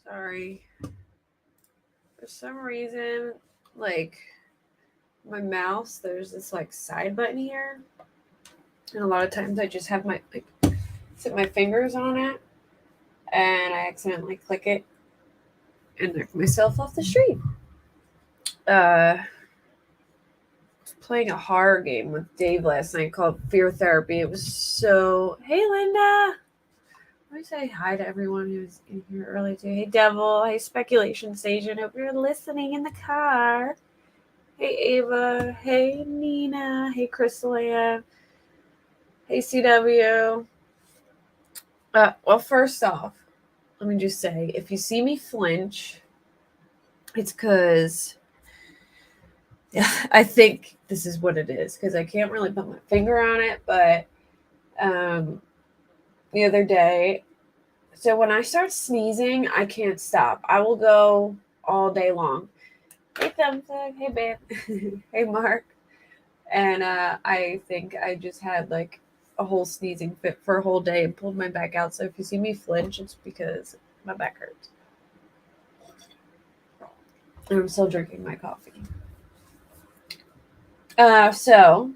Sorry. For some reason, like, my mouse, there's this, like, side button here. And a lot of times I just have my, like, sit my fingers on it. And I accidentally click it and knock myself off the street. Playing a horror game with Dave last night called Fear Therapy. It was so... Hey, Linda! Let me say hi to everyone who's in here early too. Hey, Devil. Hey, Speculation Station. Hope you're listening in the car. Hey, Ava. Hey, Nina. Hey, Crystalia. Hey, CW. Well, first off, let me just say, if you see me flinch, it's because... Yeah, I think this is what it is, because I can't really put my finger on it, but the other day, so when I start sneezing, I can't stop. I will go all day long. Hey, Thumbtack. Hey, babe. Hey, Mark. And I think I just had like a whole sneezing fit for a whole day and pulled my back out. So if you see me flinch, it's because my back hurts. And I'm still drinking my coffee. So,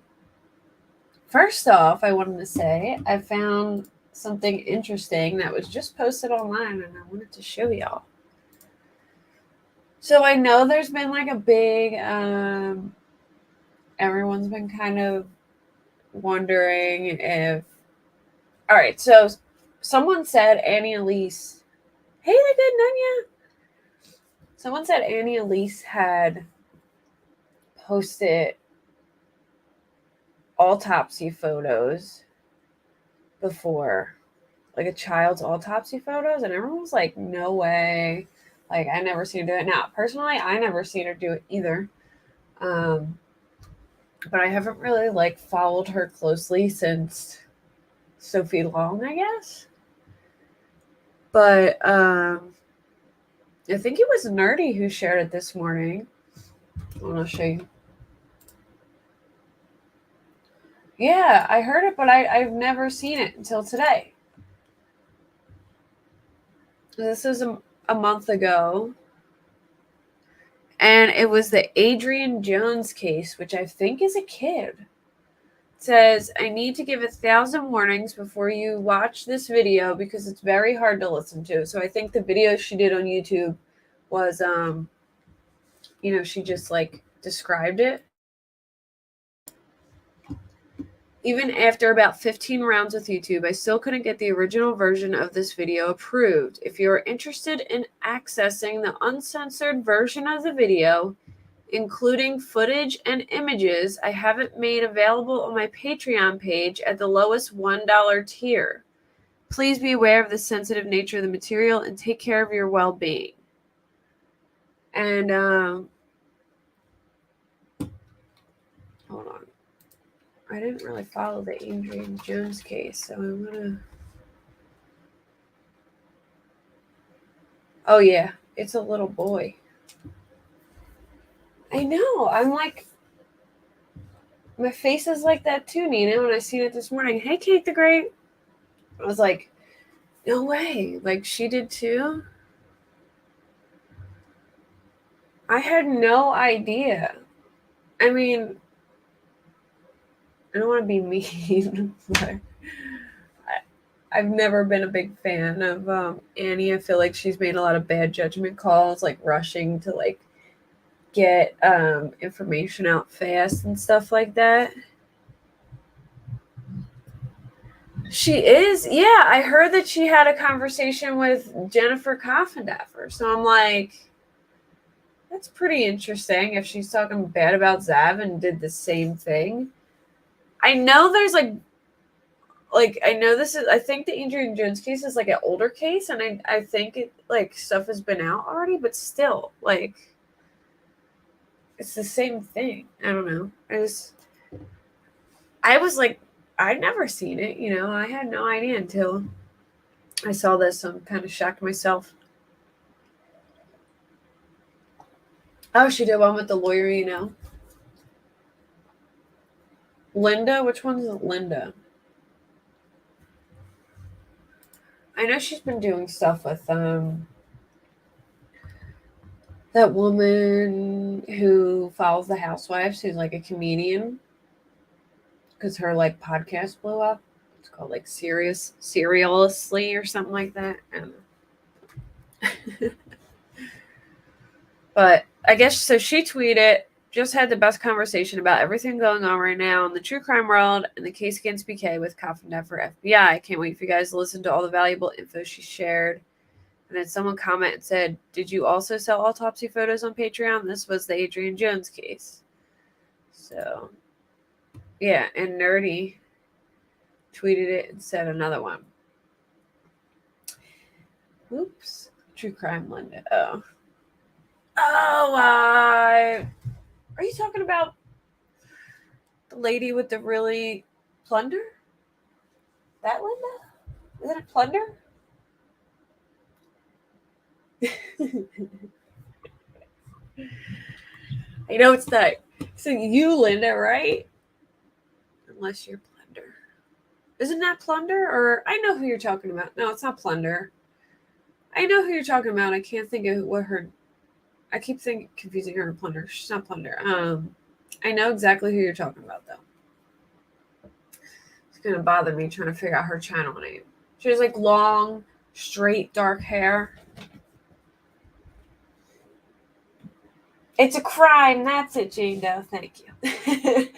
first off, I wanted to say I found something interesting that was just posted online and I wanted to show y'all. So I know there's been like a big, everyone's been kind of wondering if, all right, so someone said Annie Elise, hey, the good Nunya. Someone said Annie Elise had posted autopsy photos before, like a child's autopsy photos, and everyone was like, no way. Like, I never seen her do it. Now, personally, I never seen her do it either. But I haven't really, like, followed her closely since Sophie Long, I guess. But, I think it was Nerdy who shared it this morning. I'll show you. Yeah, I heard it, but I've never seen it until today. This is a month ago. And it was the Adrian Jones case, which I think is a kid. It says, I need to give 1,000 warnings before you watch this video because it's very hard to listen to. So I think the video she did on YouTube was, she just like described it. Even after about 15 rounds with YouTube, I still couldn't get the original version of this video approved. If you are interested in accessing the uncensored version of the video, including footage and images, I have it made available on my Patreon page at the lowest $1 tier. Please be aware of the sensitive nature of the material and take care of your well-being. And, hold on. I didn't really follow the Adrian Jones case, so I'm gonna... Oh, yeah. It's a little boy. I know. I'm like... My face is like that too, Nina, when I seen it this morning. Hey, Kate the Great. I was like, no way. Like, she did too? I had no idea. I mean, I don't want to be mean, but I've never been a big fan of Annie. I feel like she's made a lot of bad judgment calls, like rushing to like get information out fast and stuff like that. She is, yeah. I heard that she had a conversation with Jennifer Coffindaffer, so I'm like, that's pretty interesting if she's talking bad about Zav and did the same thing. I know there's like I know this is, I think the Adrian Jones case is like an older case, and I think it like stuff has been out already, but still, like, it's the same thing. I don't know. I was like, I'd never seen it, I had no idea until I saw this, so I'm kind of shocked myself. Oh, she did one with the lawyer, Linda? Which one's Linda? I know she's been doing stuff with that woman who follows the housewives, who's like a comedian, because her like podcast blew up. It's called like Seriously or something like that. I don't know. But I guess so. She tweeted, just had the best conversation about everything going on right now in the true crime world and the case against BK with Confident for FBI. Can't wait for you guys to listen to all the valuable info she shared. And then someone commented and said, did you also sell autopsy photos on Patreon? This was the Adrian Jones case. So, yeah. And Nerdy tweeted it and said another one. Oops. True crime, Linda. Oh. Are you talking about the lady with the really plunder? That Linda? Isn't it plunder? I know it's not. So you, Linda, right? Unless you're plunder. Isn't that plunder? Or I know who you're talking about. No, it's not plunder. I know who you're talking about. I can't think of what her. I keep confusing her and plunder. She's not plunder. I know exactly who you're talking about though. It's gonna bother me trying to figure out her channel name. She has like long, straight, dark hair. It's a crime. That's it, Jane Doe. Thank you.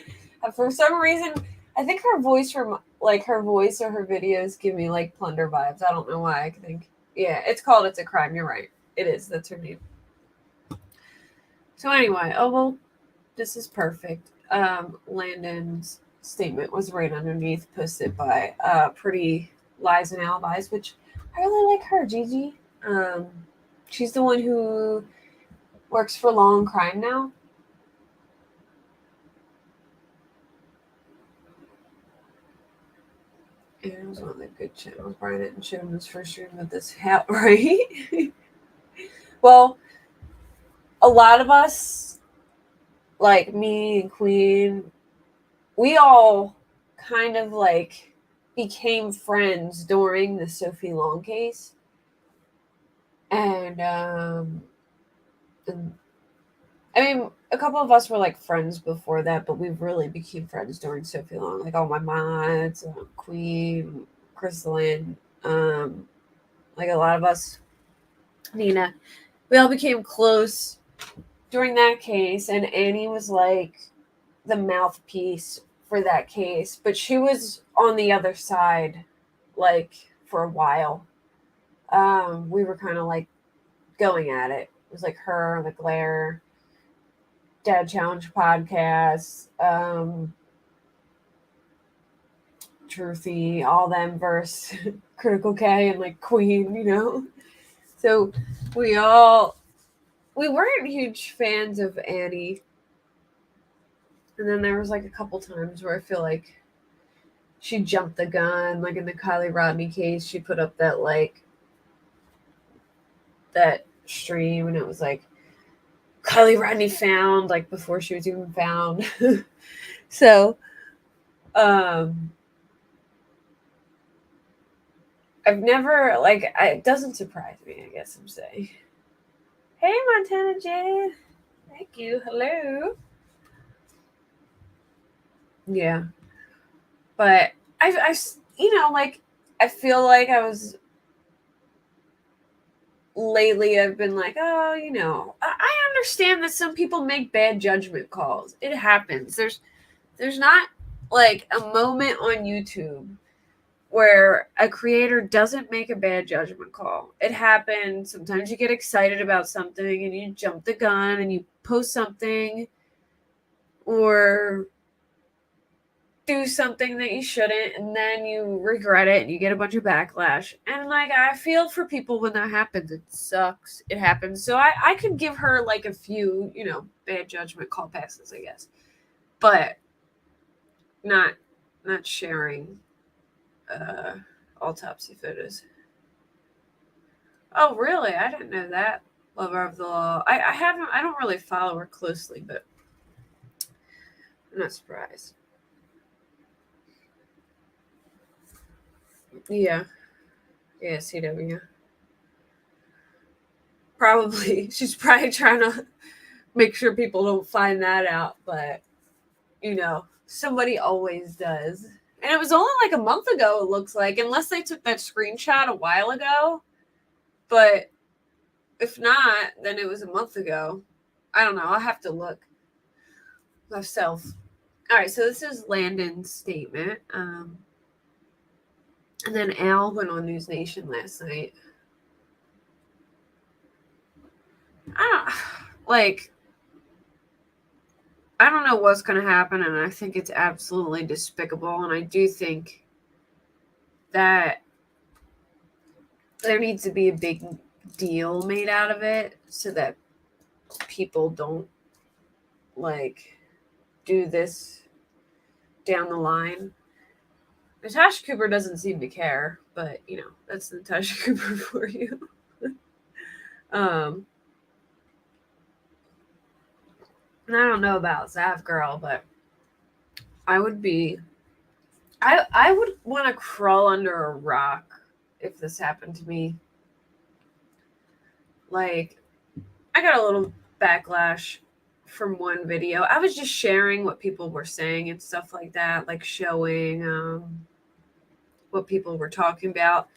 For some reason, I think her voice or her videos give me like plunder vibes. I don't know why. I think, yeah, it's called It's a Crime. You're right. It is. That's her name. So anyway, oh well, this is perfect. Landon's statement was right underneath, posted by Pretty Lies and Alibis, which I really like her, Gigi. She's the one who works for Law and Crime now. And it was one of the good channels. Brian didn't show him his first stream with this hat, right? Well, a lot of us, like me and Queen, we all kind of like became friends during the Sophie Long case. And I mean, a couple of us were like friends before that, but we really became friends during Sophie Long. Like all my mods, Queen, Crystalline, like a lot of us, Nina, we all became close during that case. And Annie was like the mouthpiece for that case, but she was on the other side, like for a while. We were kind of like going at it. It was like her, the Glare, Dad Challenge podcast, Truthy, all them versus Critical K and like Queen, you know. So we weren't huge fans of Annie. And then there was like a couple times where I feel like she jumped the gun, like in the Kylie Rodney case, she put up that like that stream and it was like Kylie Rodney found, like before she was even found. So I've never it doesn't surprise me, I guess I'm saying. Hey Montana Jade. Thank you. Hello. Yeah. But I you know, like I feel like I was lately I've been like, oh, you know, I understand that some people make bad judgment calls. It happens. There's not like a moment on YouTube where a creator doesn't make a bad judgment call. It happens. Sometimes you get excited about something and you jump the gun and you post something or do something that you shouldn't, and then you regret it and you get a bunch of backlash. And like I feel for people when that happens. It sucks. It happens. So I could give her like a few, you know, bad judgment call passes, I guess. But not sharing autopsy photos. Oh really? I didn't know that. Lover of the law. I don't really follow her closely, but I'm not surprised. Yeah. Yeah, CW. Probably. She's probably trying to make sure people don't find that out, but you know, somebody always does. And it was only like a month ago, it looks like, unless they took that screenshot a while ago. But if not, then it was a month ago. I don't know. I'll have to look myself. All right, so this is Landon's statement. And then Al went on News Nation last night. I don't know what's going to happen, and I think it's absolutely despicable. And I do think that there needs to be a big deal made out of it so that people don't do this down the line. Natasha Cooper doesn't seem to care, but that's Natasha Cooper for you. And I don't know about Zav Girl, but I would want to crawl under a rock if this happened to me. I got a little backlash from one video. I was just sharing what people were saying and stuff like that, showing what people were talking about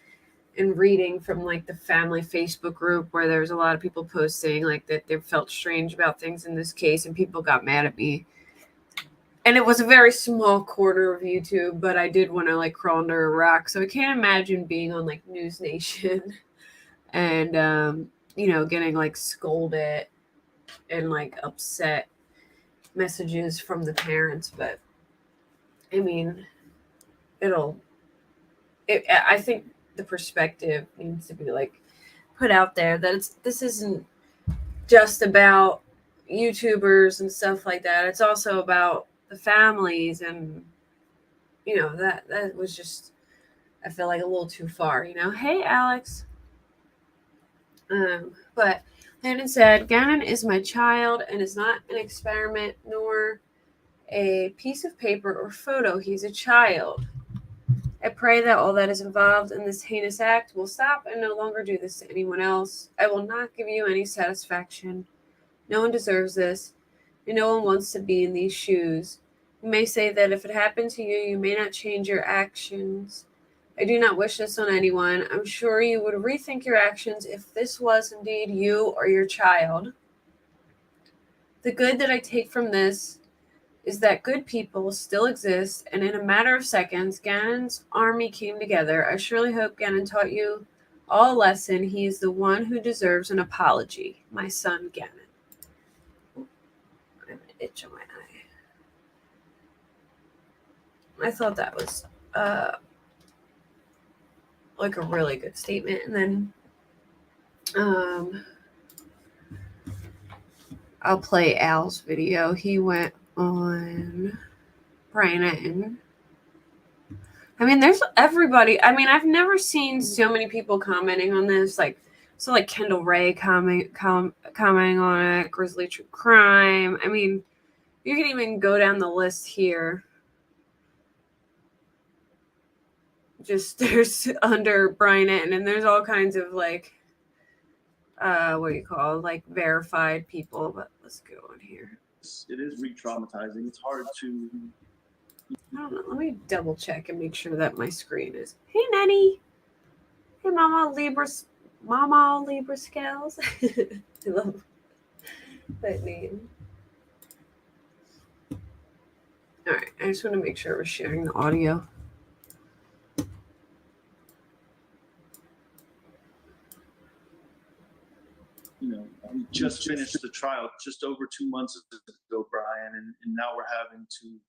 and reading from the family Facebook group where there's a lot of people posting that they felt strange about things in this case, and people got mad at me. And it was a very small corner of YouTube, but I did want to crawl under a rock. So I can't imagine being on News Nation and getting scolded and upset messages from the parents. But I mean, I think the perspective needs to be put out there that this isn't just about YouTubers and stuff like that. It's also about the families, and that was just, I feel a little too far. Hey Alex. But Landon said, Gannon is my child and is not an experiment nor a piece of paper or photo. He's a child. I pray that all that is involved in this heinous act will stop and no longer do this to anyone else. I will not give you any satisfaction. No one deserves this, and no one wants to be in these shoes. You may say that if it happened to you, you may not change your actions. I do not wish this on anyone. I'm sure you would rethink your actions if this was indeed you or your child. The good that I take from this is that good people still exist, and in a matter of seconds, Gannon's army came together. I surely hope Gannon taught you all a lesson. He is the one who deserves an apology. My son, Gannon. I have an itch on my eye. I thought that was a really good statement. And then I'll play Al's video. He went on Brian Etten. I mean, there's everybody. I mean, I've never seen so many people commenting on this. Kendall Ray commenting on it, Grizzly True Crime. I mean, you can even go down the list here. Just there's under Brian Etten, and there's all kinds of what do you call verified people. But let's go on here. It is re-traumatizing. It's hard to. I don't know. Let me double check and make sure that my screen is. Hey, Nanny. Hey, Mama Libra Scales. I love that name. All right. I just want to make sure we're sharing the audio. We just finished the trial just over 2 months ago, Brian, and now we're having to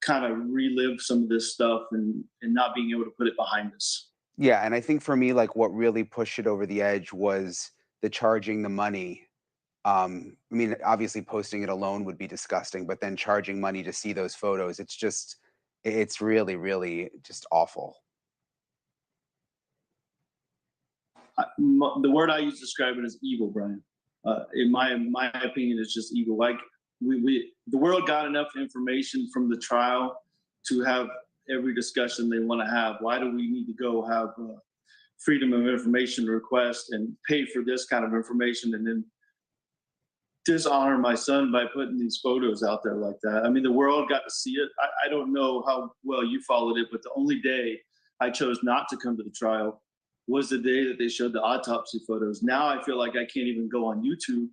kind of relive some of this stuff and not being able to put it behind us. Yeah, and I think for me, what really pushed it over the edge was the charging the money. I mean, obviously posting it alone would be disgusting, but then charging money to see those photos, it's really, really just awful. The word I use to describe it is evil, Brian. In my opinion, it's just evil. The world got enough information from the trial to have every discussion they want to have. Why do we need to go have freedom of information request and pay for this kind of information and then dishonor my son by putting these photos out there like that. I mean, the world got to see it. I don't know how well you followed it, but the only day I chose not to come to the trial was the day that they showed the autopsy photos. Now I feel like I can't even go on YouTube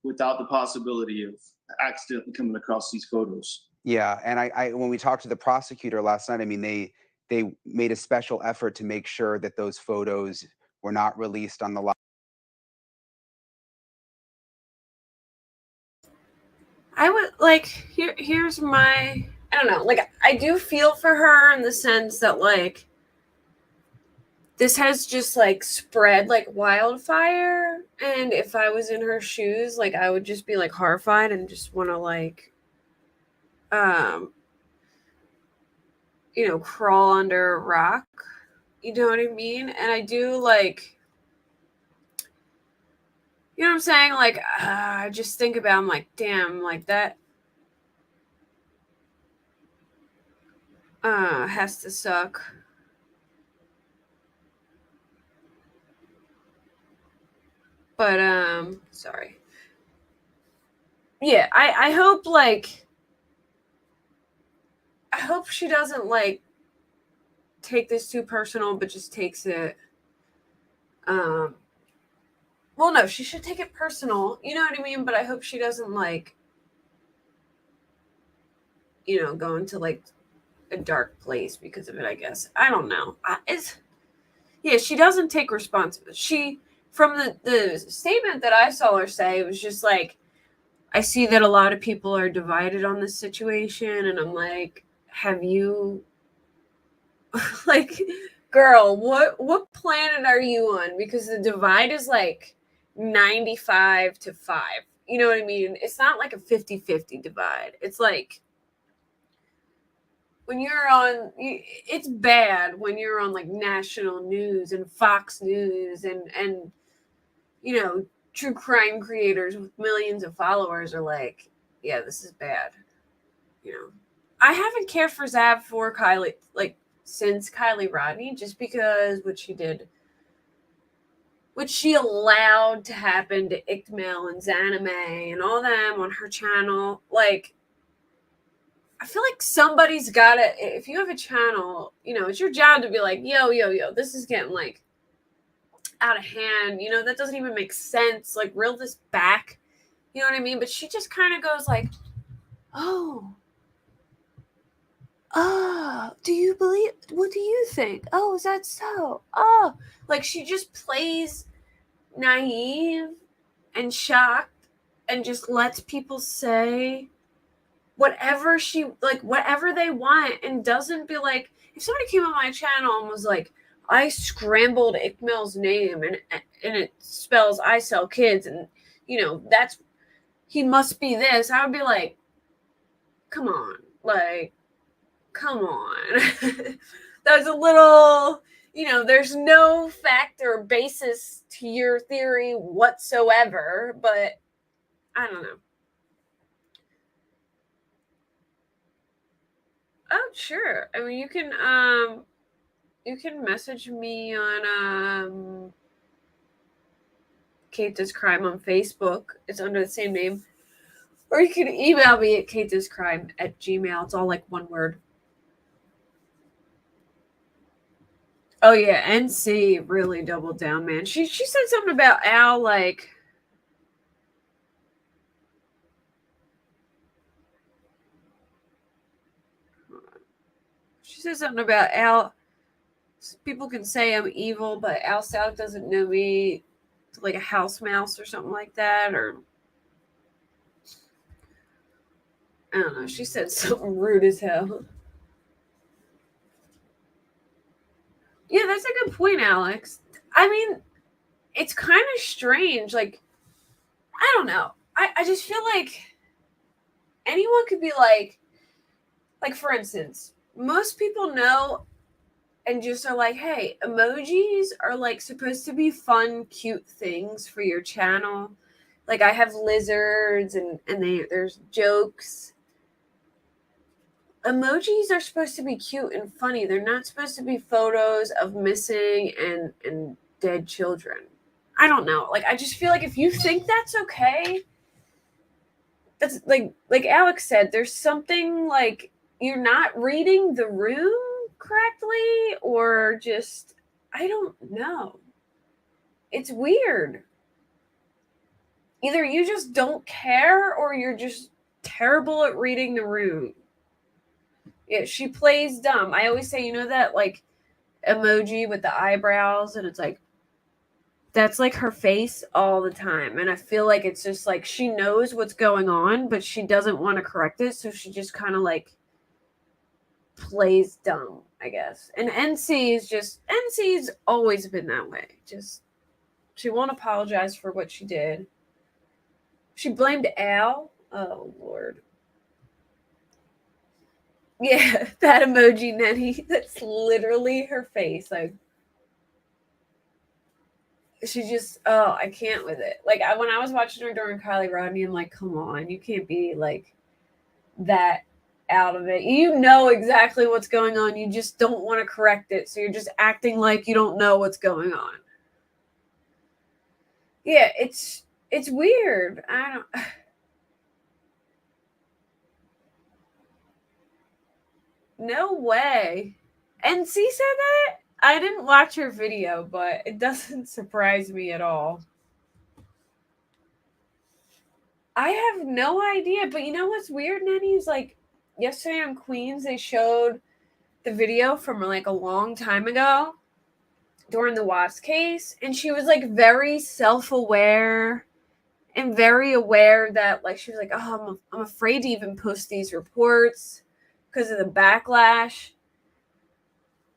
without the possibility of accidentally coming across these photos. Yeah, and I when we talked to the prosecutor last night, I mean, they made a special effort to make sure that those photos were not released on the live. I would like here's my, I don't know, like I do feel for her in the sense that like this has just like spread like wildfire, and if I was in her shoes, like I would just be like horrified and just want to like crawl under a rock, you know what I mean? And I do like, you know what I'm saying? Like, I just think about, I'm like, damn, like that has to suck. But, sorry. Yeah, I hope, like, I hope she doesn't, like, take this too personal, but just takes it, well, no, she should take it personal, you know what I mean? But I hope she doesn't, like, go into, like, a dark place because of it, I guess. I don't know. Yeah, she doesn't take responsibility. From the statement that I saw her say, it was just like, I see that a lot of people are divided on this situation, and I'm like, have you, like, girl, what planet are you on? Because the divide is like 95-5. You know what I mean? It's not like a 50-50 divide. It's like, when you're on, it's bad when you're on like national news and Fox News and true crime creators with millions of followers are like, yeah, this is bad. I haven't cared for Zav for Kylie, like, since Kylie Rodney, just because what she did, what she allowed to happen to Ickmel and Zanime and all them on her channel, like, I feel like somebody's gotta, if you have a channel, it's your job to be like, yo, this is getting like out of hand, that doesn't even make sense, like, reel this back, you know what I mean? But she just kind of goes like, oh, do you believe, what do you think? Oh, is that so? Oh, like, she just plays naive and shocked and just lets people say whatever whatever they want, and doesn't be like, if somebody came on my channel and was like, I scrambled Ickmel's name and it spells I sell kids, and that's, he must be this, I would be like, come on, like, come on. That's a little, there's no fact or basis to your theory whatsoever, but I don't know. Oh, sure. I mean, you can message me on Kate Does Crime on Facebook. It's under the same name. Or you can email me at katedoescrime@gmail. It's all like one word. Oh yeah, NC really doubled down, man. She said something about Al, like, she said something about Al. People can say I'm evil, but Al Stauch doesn't know me, like a house mouse or something like that, or I don't know. She said something rude as hell. Yeah, that's a good point, Alex. I mean, it's kind of strange. Like, I don't know. I just feel like anyone could be like, for instance, most people know and just are like, hey, emojis are like supposed to be fun, cute things for your channel. Like, I have lizards and there's jokes. emojis are supposed to be cute and funny. They're not supposed to be photos of missing and dead children. I don't know. Like, I just feel like if you think that's okay, that's like Alex said, there's something like you're not reading the room correctly, or just, I don't know. It's weird. Either you just don't care or you're just terrible at reading the room. Yeah, she plays dumb. I always say, you know that like emoji with the eyebrows, and it's like, that's like her face all the time. And I feel like it's just like she knows what's going on, but she doesn't want to correct it. So she just kind of like plays dumb, I guess. And NC's always been that way. Just, she won't apologize for what she did. She blamed Al. Oh, Lord. Yeah, that emoji, Nenny. That's literally her face. Like, she just, oh, I can't with it. Like, when I was watching her during Kylie Rodney, I'm like, come on, you can't be like that out of it. You know exactly what's going on. You just don't want to correct it. So you're just acting like you don't know what's going on. Yeah, it's weird. I don't. No way. NC said that? I didn't watch her video, but it doesn't surprise me at all. I have no idea, but you know what's weird, Nenny? Is like yesterday on Queens, they showed the video from like a long time ago during the Watts case, and she was like very self-aware and very aware that like she was like, oh, I'm afraid to even post these reports because of the backlash.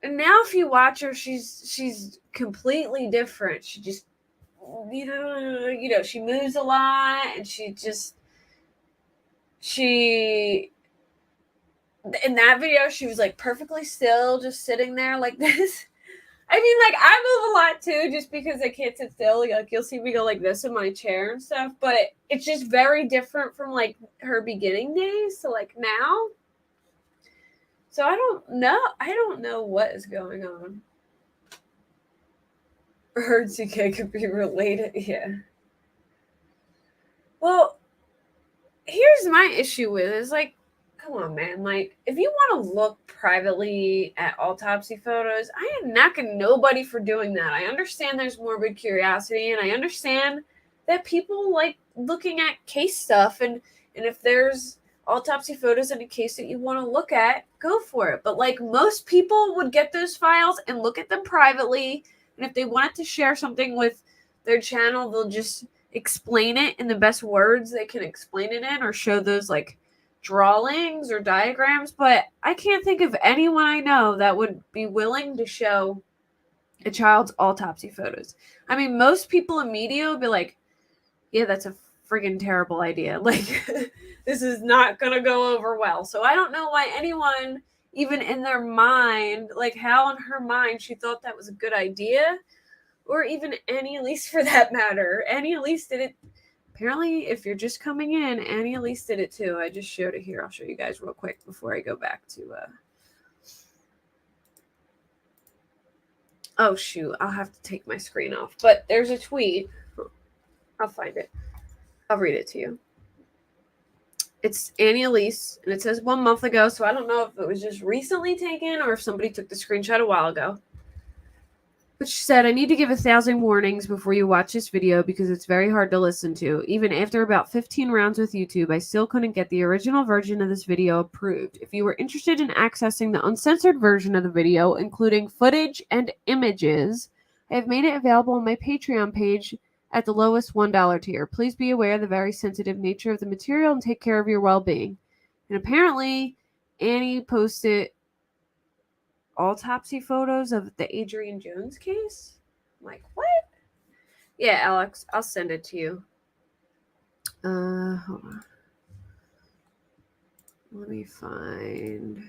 And now if you watch her, she's completely different. She just, you know, she moves a lot, and she in that video she was like perfectly still, just sitting there like this. I mean, like, I move a lot too, just because I can't sit still. Like, you'll see me go like this in my chair and stuff, but it's just very different from like her beginning days to like now. So I don't know what is going on. Her and CK could be related, yeah. Well, here's my issue with it, is like, come on, man. Like, if you want to look privately at autopsy photos, I am knocking nobody for doing that. I understand there's morbid curiosity, and I understand that people like looking at case stuff, and if there's autopsy photos in a case that you want to look at, go for it. But like, most people would get those files and look at them privately, and if they wanted to share something with their channel, they'll just explain it in the best words they can explain it in, or show those like drawings or diagrams. But I can't think of anyone I know that would be willing to show a child's autopsy photos. I mean, most people in media would be like, yeah, that's a friggin' terrible idea. Like, this is not gonna go over well. So I don't know why anyone, even in their mind, like how in her mind she thought that was a good idea, or even Annie Elise for that matter. Annie Elise did it. Apparently, if you're just coming in, Annie Elise did it too. I just showed it here. I'll show you guys real quick before I go back to oh shoot, I'll have to take my screen off. But there's a tweet. I'll find it. I'll read it to you. It's Annie Elise, and it says 1 month ago, so I don't know if it was just recently taken or if somebody took the screenshot a while ago. But she said, I need to give 1,000 warnings before you watch this video because it's very hard to listen to. Even after about 15 rounds with YouTube, I still couldn't get the original version of this video approved. If you were interested in accessing the uncensored version of the video, including footage and images, I have made it available on my Patreon page at the lowest $1 tier. Please be aware of the very sensitive nature of the material and take care of your well-being. And apparently, Annie posted autopsy photos of the Adrian Jones case. I'm like, what? Yeah, Alex, I'll send it to you. Hold on. Let me find.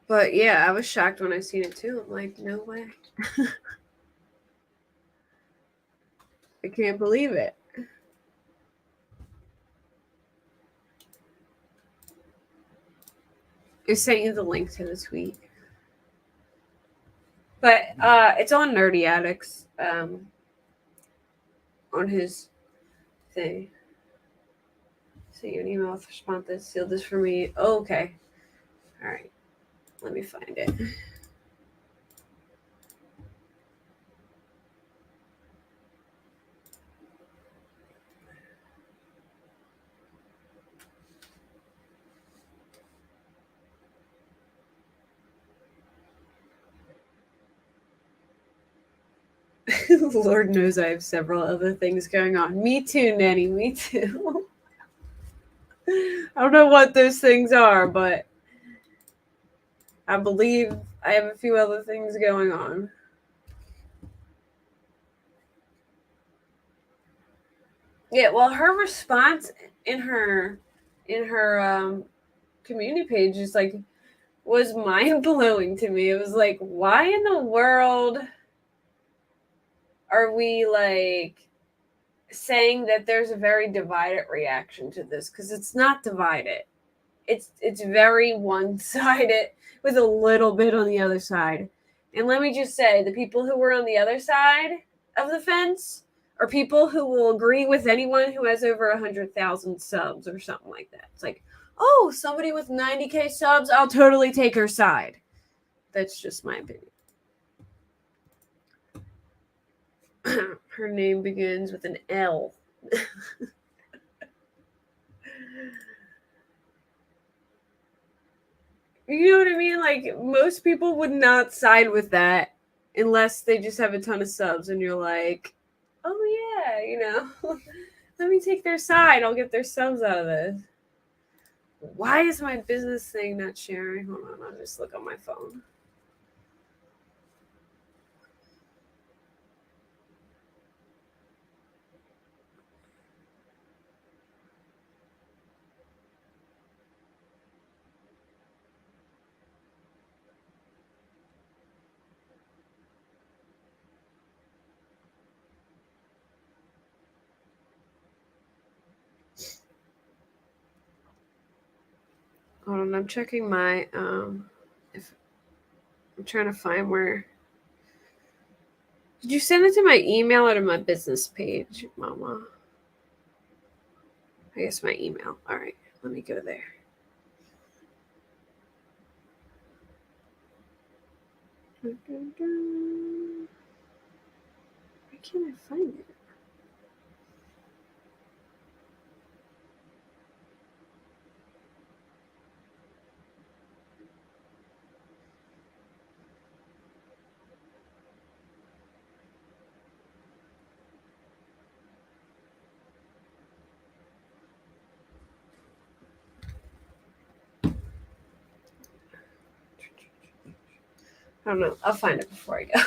But yeah, I was shocked when I seen it too. I'm like, no way. I can't believe it. I sent you the link to the tweet. But it's on Nerdy Addicts on his thing. Send you an email with response that sealed this for me. Oh, okay. All right. Let me find it. Lord knows I have several other things going on. Me too, Nanny. Me too. I don't know what those things are, but I believe I have a few other things going on. Yeah, well, her response in her community page is like was mind blowing to me. It was like, why in the world are we like saying that there's a very divided reaction to this? Because it's not divided. It's very one-sided with a little bit on the other side. And let me just say, the people who were on the other side of the fence are people who will agree with anyone who has over 100,000 subs or something like that. It's like, oh, somebody with 90K subs, I'll totally take her side. That's just my opinion. Her name begins with an L. You know what I mean? Like, most people would not side with that unless they just have a ton of subs and you're like, oh yeah, you know, let me take their side. I'll get their subs out of this. Why is my business thing not sharing? Hold on, I'll just look on my phone. Hold on, I'm checking my if I'm trying to find where. Did you send it to my email or to my business page, Mama? I guess my email. All right, let me go there. Why can't I find it? I don't know. I'll find it before I go.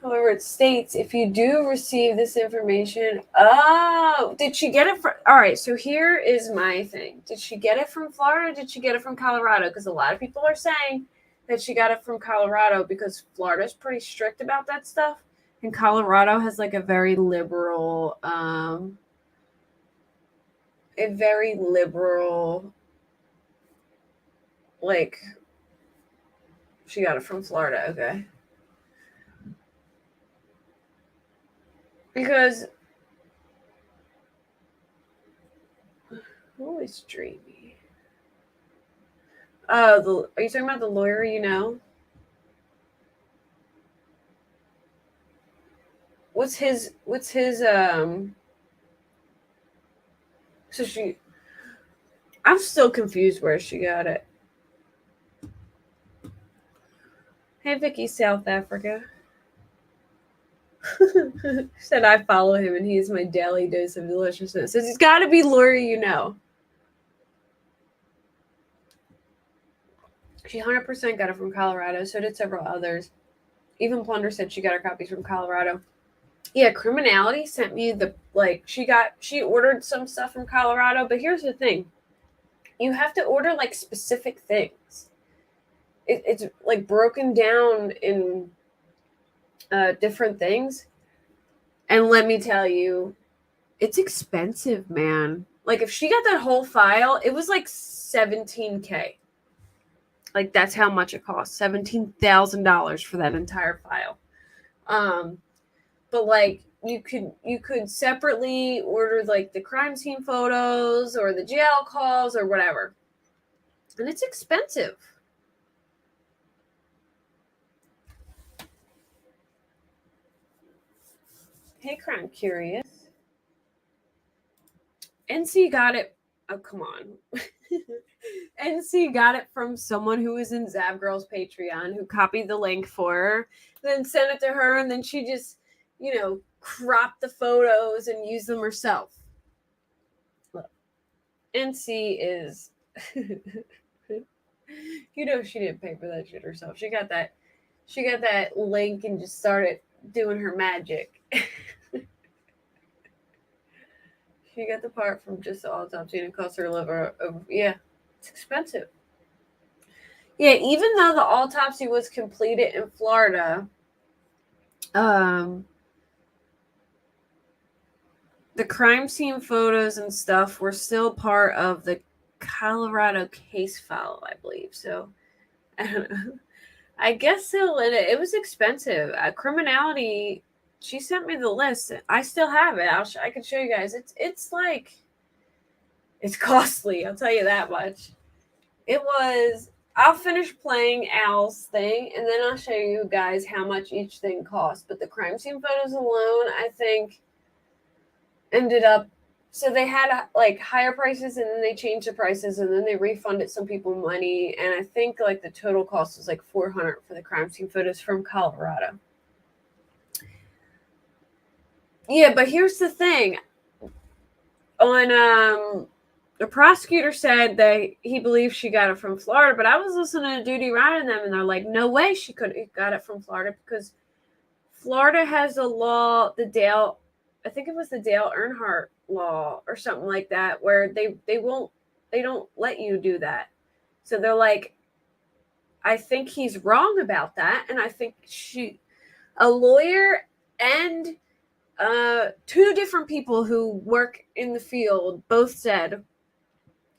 However, it states if you do receive this information, oh, did she get it from? All right, so here is my thing. Did she get it from Florida? Or did she get it from Colorado? Because a lot of people are saying that she got it from Colorado because Florida's pretty strict about that stuff, and Colorado has like a very liberal, like, she got it from Florida. Okay. Because who is Dreamy? Oh, are you talking about the lawyer you know? What's his so I'm still confused where she got it. Hey Vicky, South Africa. Said I follow him and he's my daily dose of deliciousness. So it's got to be lawyer you know. She 100% got it from Colorado. So did several others. Even Plunder said she got her copies from Colorado. Yeah, Criminality sent me she ordered some stuff from Colorado. But here's the thing. you have to order like specific things. It's like broken down in different things. And let me tell you, it's expensive, man. Like if she got that whole file, it was like $17,000. Like that's how much it cost. $17,000 for that entire file. But like you could separately order like the crime scene photos or the jail calls or whatever. And it's expensive. Hey, Crime Curious. NC got it. Oh, come on. NC got it from someone who was in Zav Girl's Patreon who copied the link for her, then sent it to her, and then she just, cropped the photos and used them herself. Look, NC is, she didn't pay for that shit herself. She got that link and just started doing her magic. She got the part from just the autopsy and it cost her liver. Yeah, it's expensive. Yeah, even though the autopsy was completed in Florida, the crime scene photos and stuff were still part of the Colorado case file, I believe. So, I don't know. I guess it was expensive. Criminality. She sent me the list. I still have it. I can show you guys. It's costly. I'll tell you that much. It was. I'll finish playing Al's thing, and then I'll show you guys how much each thing cost. But the crime scene photos alone, I think, ended up. So they had like higher prices, and then they changed the prices, and then they refunded some people money. And I think like the total cost was like $400 for the crime scene photos from Colorado. Yeah, but here's the thing. On the prosecutor said that he believes she got it from Florida, but I was listening to Duty Ryan and them, and they're like, no way she could have got it from Florida because Florida has a law, I think it was the Dale Earnhardt law or something like that, where they don't let you do that. So they're like, I think he's wrong about that, and I think a lawyer and two different people who work in the field both said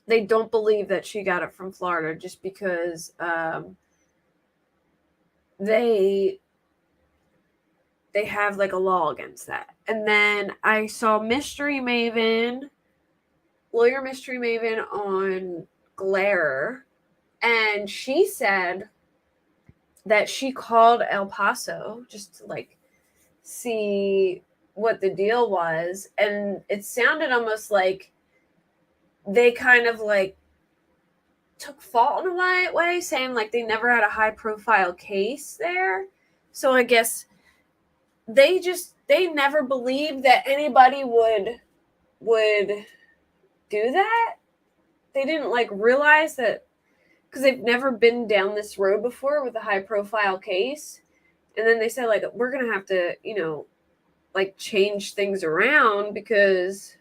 they don't believe that she got it from Florida just because they have like a law against that. And then I saw Lawyer Mystery Maven on Glare, and she said that she called El Paso just to like see what the deal was, and it sounded almost like they kind of like took fault in a way, saying like they never had a high profile case there. So I guess they never believed that anybody would do that. They didn't like realize that because they've never been down this road before with a high profile case. And then they said like, we're going to have to, like change things around because,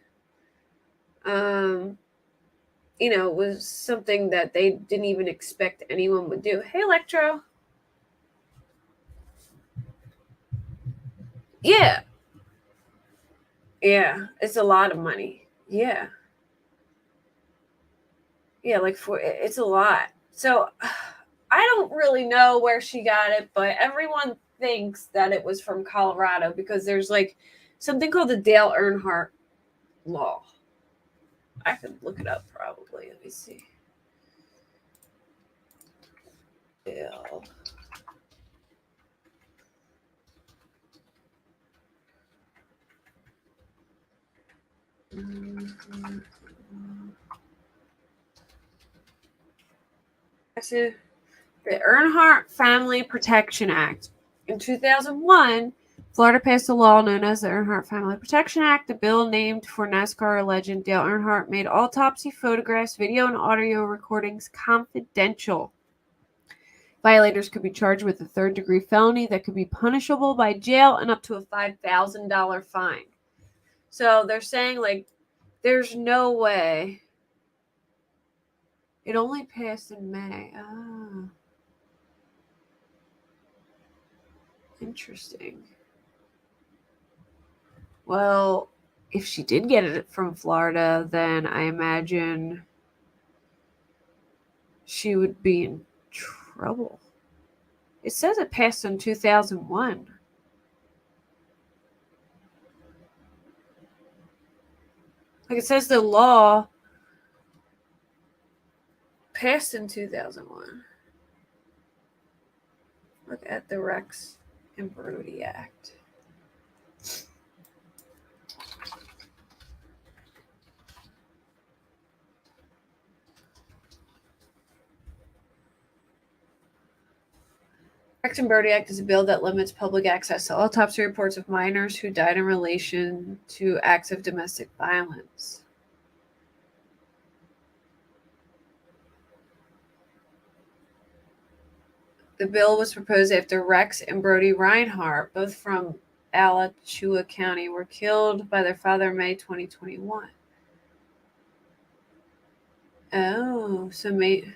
it was something that they didn't even expect anyone would do. Hey, Electro. Yeah. Yeah. It's a lot of money. Yeah. Yeah. It's a lot. So I don't really know where she got it, but everyone thinks that it was from Colorado because there's like something called the Dale Earnhardt law. I could look it up probably. Let me see. Dale. The Earnhardt Family Protection Act. In 2001, Florida passed a law known as the Earnhardt Family Protection Act. The bill, named for NASCAR legend Dale Earnhardt, made autopsy photographs, video, and audio recordings confidential. Violators could be charged with a third-degree felony that could be punishable by jail and up to a $5,000 fine. So they're saying, like, there's no way It only passed in May. Ah. Interesting. Well, if she did get it from Florida, then I imagine she would be in trouble. It says it passed in 2001. Like it says the law passed in 2001. Look at the Rex and Brody Act. Rex and Brody Act is a bill that limits public access to autopsy reports of minors who died in relation to acts of domestic violence. The bill was proposed after Rex and Brody Reinhardt, both from Alachua County, were killed by their father in May 2021. Oh, so May.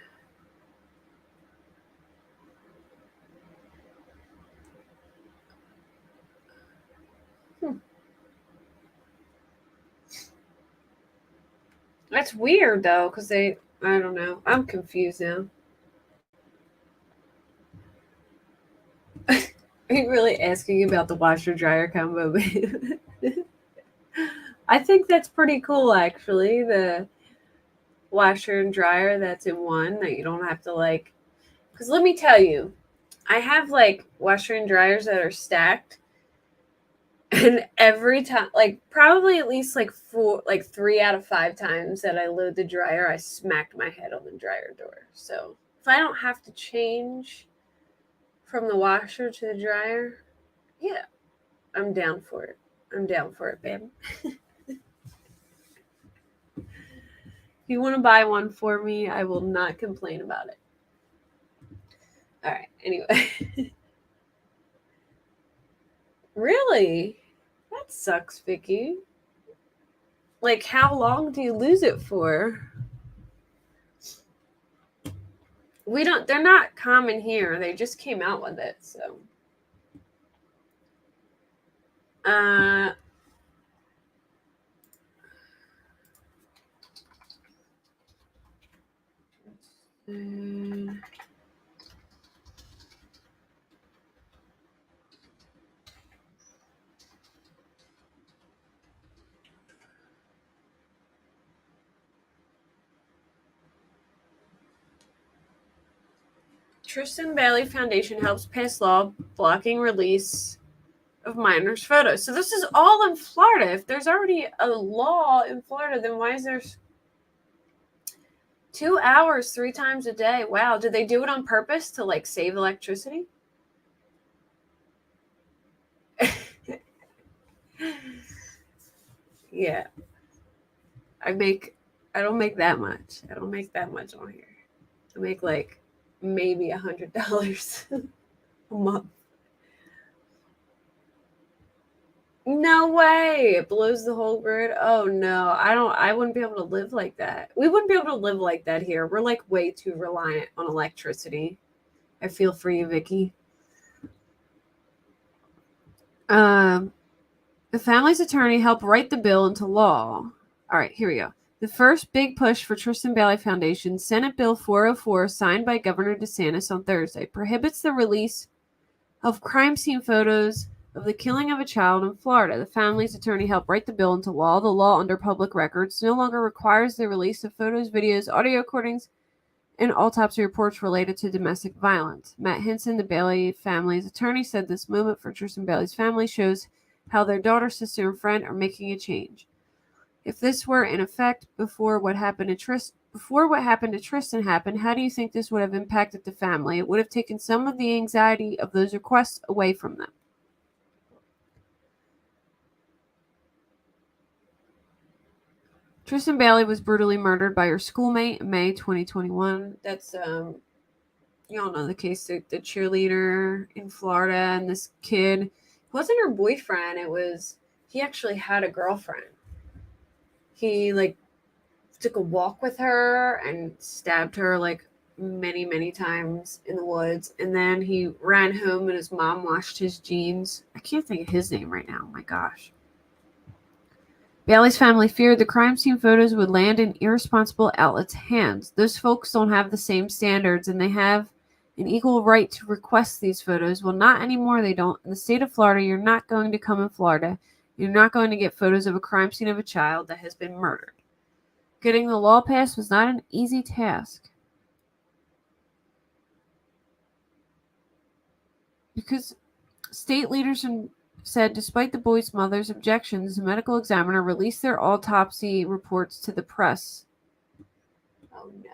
That's weird though, because I don't know. I'm confused now. Are you really asking about the washer dryer combo? I think that's pretty cool, actually. The washer and dryer that's in one that you don't have to like. Because let me tell you, I have like washer and dryers that are stacked, and every time, like probably at least like 3 out of 5 times that I load the dryer, I smacked my head on the dryer door. So if I don't have to change from the washer to the dryer, yeah, I'm down for it. I'm down for it, babe. If you want to buy one for me, I will not complain about it. All right, anyway. Really? That sucks, Vicky. Like, how long do you lose it for? They're not common here. They just came out with it, so. Tristan Bailey Foundation helps pass law blocking release of minors' photos. So this is all in Florida. If there's already a law in Florida, then why is there 2 hours 3 times a day? Wow. Did they do it on purpose to like save electricity? Yeah. I don't make that much. I don't make that much on here. I make like maybe $100 a month. No way. It blows the whole grid. Oh no. I wouldn't be able to live like that. We wouldn't be able to live like that here. We're like way too reliant on electricity. I feel for you, Vicky. The family's attorney helped write the bill into law. All right, here we go. The first big push for Tristan Bailey Foundation, Senate Bill 404, signed by Governor DeSantis on Thursday, prohibits the release of crime scene photos of the killing of a child in Florida. The family's attorney helped write the bill into law. The law under public records no longer requires the release of photos, videos, audio recordings, and autopsy reports related to domestic violence. Matt Hinson, the Bailey family's attorney, said this moment for Tristan Bailey's family shows how their daughter, sister, and friend are making a change. If this were in effect before what happened to Tristan happened, how do you think this would have impacted the family? It would have taken some of the anxiety of those requests away from them. Tristan Bailey was brutally murdered by her schoolmate in May 2021. That's you all know the case, the cheerleader in Florida, and this kid. It wasn't her boyfriend. He actually had a girlfriend. He like took a walk with her and stabbed her like many times in the woods. And then he ran home and his mom washed his jeans. I can't think of his name right now. Oh my gosh. Bailey's family feared the crime scene photos would land in irresponsible outlets' hands. Those folks don't have the same standards, and they have an equal right to request these photos. Well, not anymore, they don't. In the state of Florida, you're not going to come in Florida. You're not going to get photos of a crime scene of a child that has been murdered. Getting the law passed was not an easy task. Because state leaders said despite the boy's mother's objections, the medical examiner released their autopsy reports to the press. Oh no.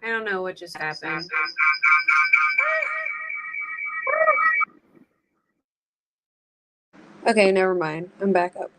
I don't know what just happened. Okay, never mind. I'm back up.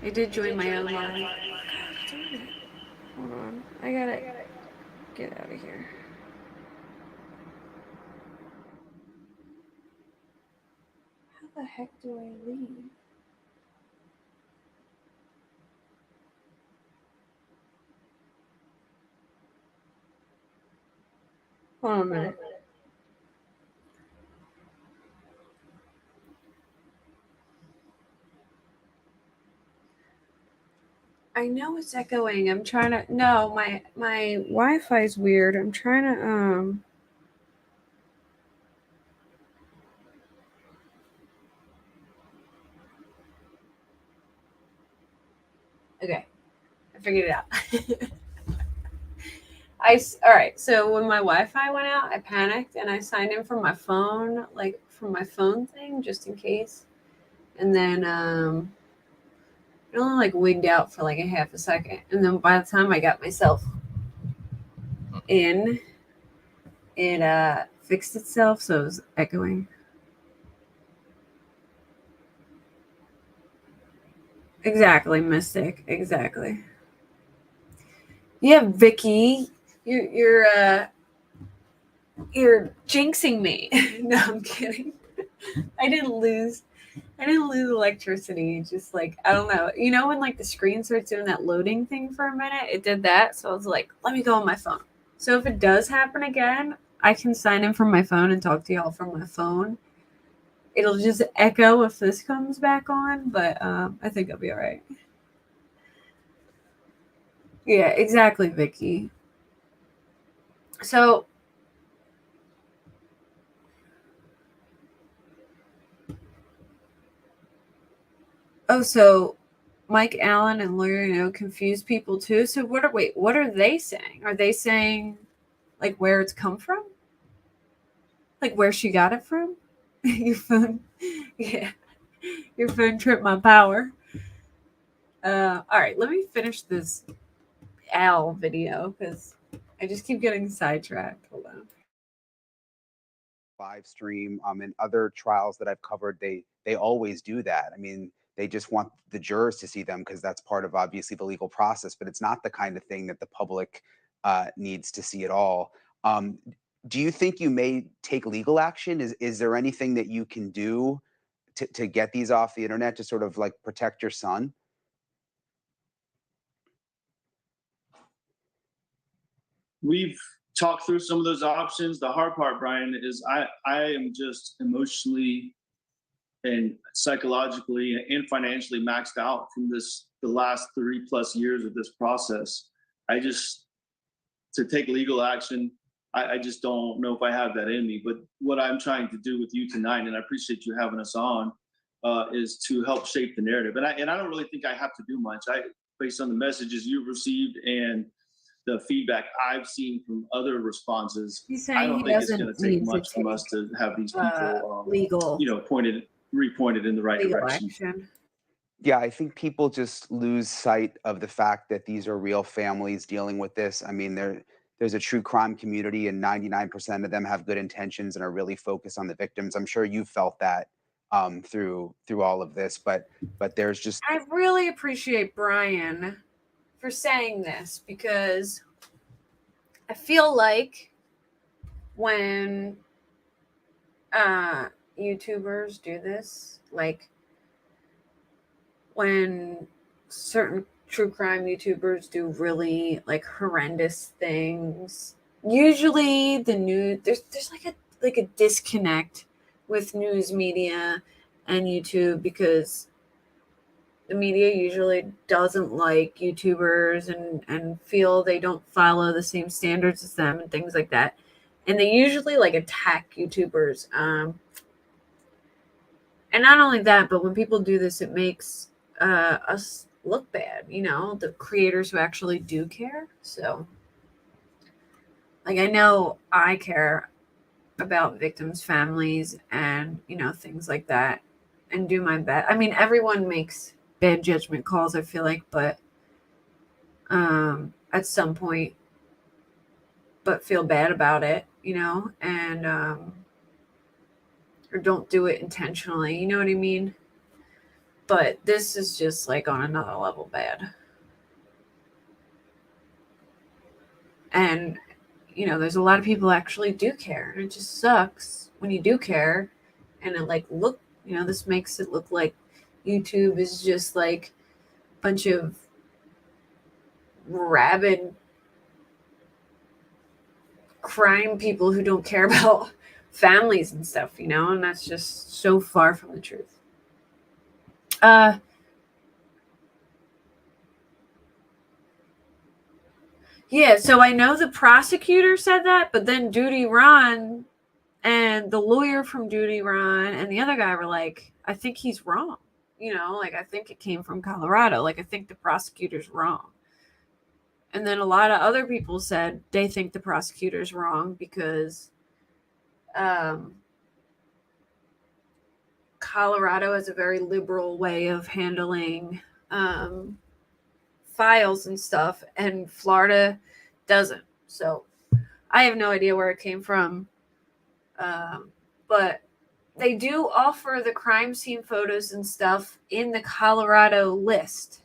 I did join my own line. Hold on. I gotta get out of here. How the heck do I leave? Hold on a minute. I know it's echoing. I'm trying to. No, my Wi-Fi is weird. I'm trying to Okay, I figured it out. All right. So when my Wi-Fi went out, I panicked and I signed in from my phone, like from my phone thing, just in case. And then it only like wigged out for like a half a second, and then by the time I got myself in, it fixed itself, so it was echoing. Exactly, Mystic. Exactly. Yeah, Vicky, you're jinxing me. No, I'm kidding. I didn't lose electricity. Just like, I don't know. You know when like the screen starts doing that loading thing for a minute? It did that. So I was like, let me go on my phone. So if it does happen again, I can sign in from my phone and talk to y'all from my phone. It'll just echo if this comes back on, but I think I'll be all right. Yeah, exactly, Vicky. So so Mike Allen and Lawyer confuse people too. So what are they saying? Are they saying like where it's come from? Like where she got it from? Your phone, yeah, your phone tripped my power. All right, let me finish this owl video because I just keep getting sidetracked. Hold on. Live stream and other trials that I've covered, they always do that. I mean, they just want the jurors to see them because that's part of obviously the legal process, but it's not the kind of thing that the public needs to see at all. Do you think you may take legal action? Is there anything that you can do to get these off the internet to sort of like protect your son? We've talk through some of those options. The hard part, Brian, is I am just emotionally and psychologically and financially maxed out from the last 3+ years of this process. To take legal action, I just don't know if I have that in me. But what I'm trying to do with you tonight, and I appreciate you having us on, is to help shape the narrative. And I don't really think I have to do much. Based on the messages you've received and the feedback I've seen from other responses, I don't think it's going to take much from us to have these people, legal, repointed in the right legal direction. action. Yeah, I think people just lose sight of the fact that these are real families dealing with this. I mean, there's a true crime community, and 99% of them have good intentions and are really focused on the victims. I'm sure you felt that through all of this, but there's just. I really appreciate Brian for saying this, because I feel like when YouTubers do this, like when certain true crime YouTubers do really like horrendous things, usually the news, there's like a disconnect with news media and YouTube, because the media usually doesn't like YouTubers and feel they don't follow the same standards as them and things like that. And they usually like attack YouTubers. And not only that, but when people do this, it makes us look bad, the creators who actually do care. So, like, I know I care about victims' families and, things like that, and do my best. I mean, everyone makes bad judgment calls, I feel like, but at some point, but feel bad about it, and or don't do it intentionally, you know what I mean? But this is just like on another level bad. And there's a lot of people actually do care, and it just sucks when you do care and it like this makes it look like YouTube is just like a bunch of rabid crime people who don't care about families and stuff, and that's just so far from the truth. Yeah, so I know the prosecutor said that, but then Duty Ron and the lawyer from Duty Ron and the other guy were like, I think he's wrong. Like, I think it came from Colorado. Like, I think the prosecutor's wrong. And then a lot of other people said they think the prosecutor's wrong because Colorado has a very liberal way of handling files and stuff, and Florida doesn't. So I have no idea where it came from. But they do offer the crime scene photos and stuff in the Colorado list.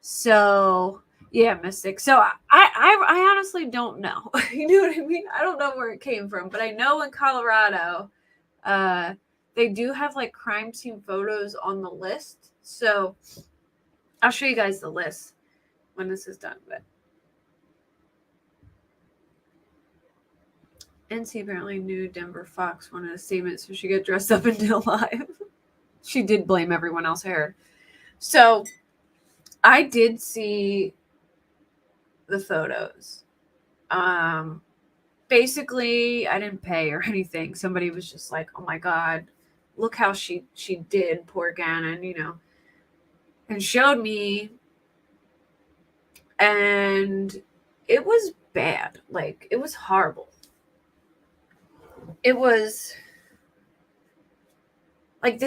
So yeah, Mystic. So I honestly don't know. You know what I mean? I don't know where it came from, but I know in Colorado, they do have like crime scene photos on the list. So I'll show you guys the list when this is done. But NC apparently knew Denver Fox wanted a statement, so she got dressed up and did a live. She did blame everyone else here. So I did see the photos. Basically, I didn't pay or anything. Somebody was just like, oh my God, look how she did, poor Gannon, and showed me. And it was bad. Like, it was horrible. It was like,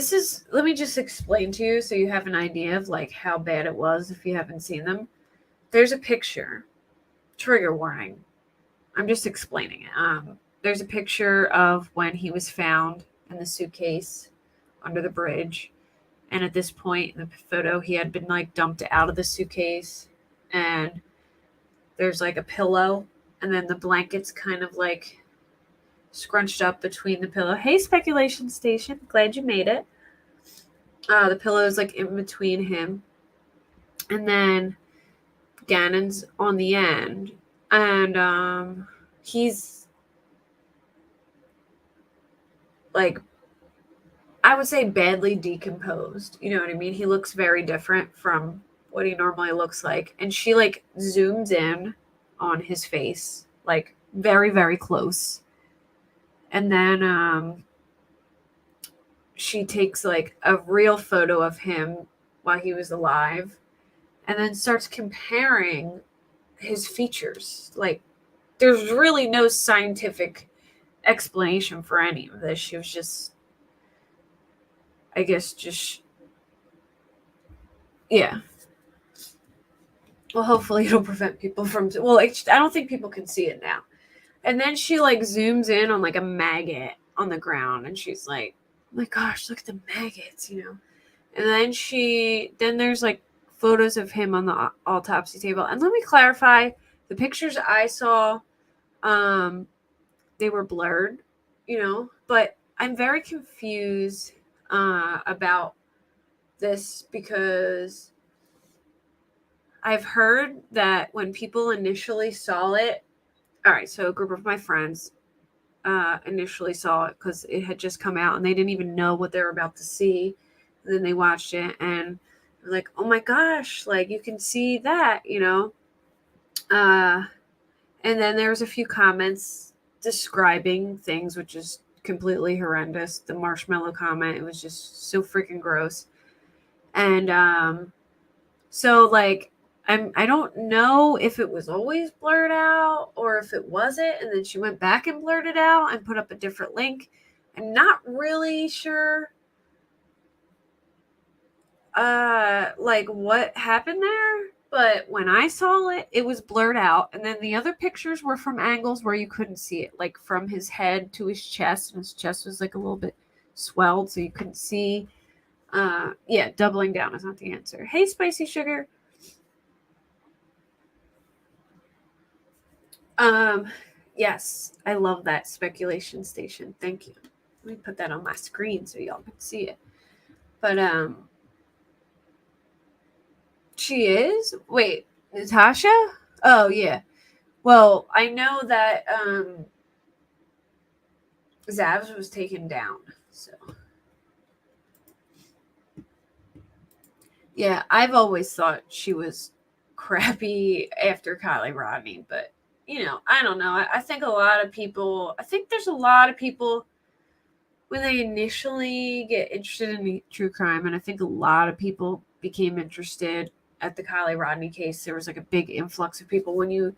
let me just explain to you so you have an idea of like how bad it was if you haven't seen them. There's a picture, trigger warning. I'm just explaining it. There's a picture of when he was found in the suitcase under the bridge. And at this point in the photo, he had been like dumped out of the suitcase, and there's like a pillow, and then the blanket's kind of like scrunched up between the pillow. Hey, Speculation Station, glad you made it. The pillow is like in between him, and then Gannon's on the end, and he's like, I would say badly decomposed. You know what I mean? He looks very different from what he normally looks like. And she like zooms in on his face, like very, very close. And then she takes like a real photo of him while he was alive and then starts comparing his features. Like, there's really no scientific explanation for any of this. She was just, I guess, just, yeah. Well, hopefully it'll prevent people from, well, like, I don't think people can see it now. And then she like zooms in on like a maggot on the ground and she's like, oh my gosh, look at the maggots, you know. And then there's like photos of him on the autopsy table. And let me clarify, the pictures I saw, they were blurred, you know, but I'm very confused about this because I've heard that when people initially saw it, all right, so a group of my friends initially saw it because it had just come out and they didn't even know what they were about to see. And then they watched it and they're like, oh my gosh, like you can see that, you know. And then there was a few comments describing things, which is completely horrendous. The marshmallow comment, it was just so freaking gross. And so like I don't know if it was always blurred out or if it wasn't, and then she went back and blurred it out and put up a different link. I'm not really sure like what happened there, but when I saw it, it was blurred out, and then the other pictures were from angles where you couldn't see it, like from his head to his chest, and his chest was like a little bit swelled, so you couldn't see. Yeah, doubling down is not the answer. Hey, Spicy Sugar. Yes, I love that speculation station. Thank you. Let me put that on my screen so y'all can see it. But she is? Wait, Natasha? Oh yeah. Well, I know that Zav's was taken down. So yeah, I've always thought she was crappy after Kylie Rodney, but you know, I don't know. I think there's a lot of people when they initially get interested in true crime, and I think a lot of people became interested at the Kylie Rodney case. There was like a big influx of people. When you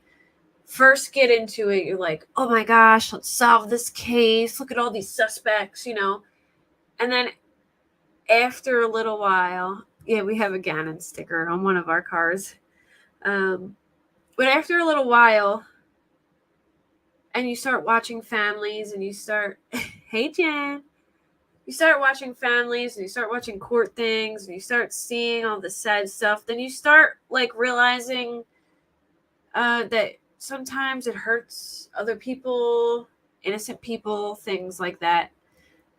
first get into it, you're like, oh my gosh, let's solve this case. Look at all these suspects, you know. And then after a little while, yeah, we have a Gannon sticker on one of our cars. But after a little while, and you start watching families and you start, hey, Jen. You start watching families and you start watching court things and you start seeing all the sad stuff. Then you start like realizing that sometimes it hurts other people, innocent people, things like that.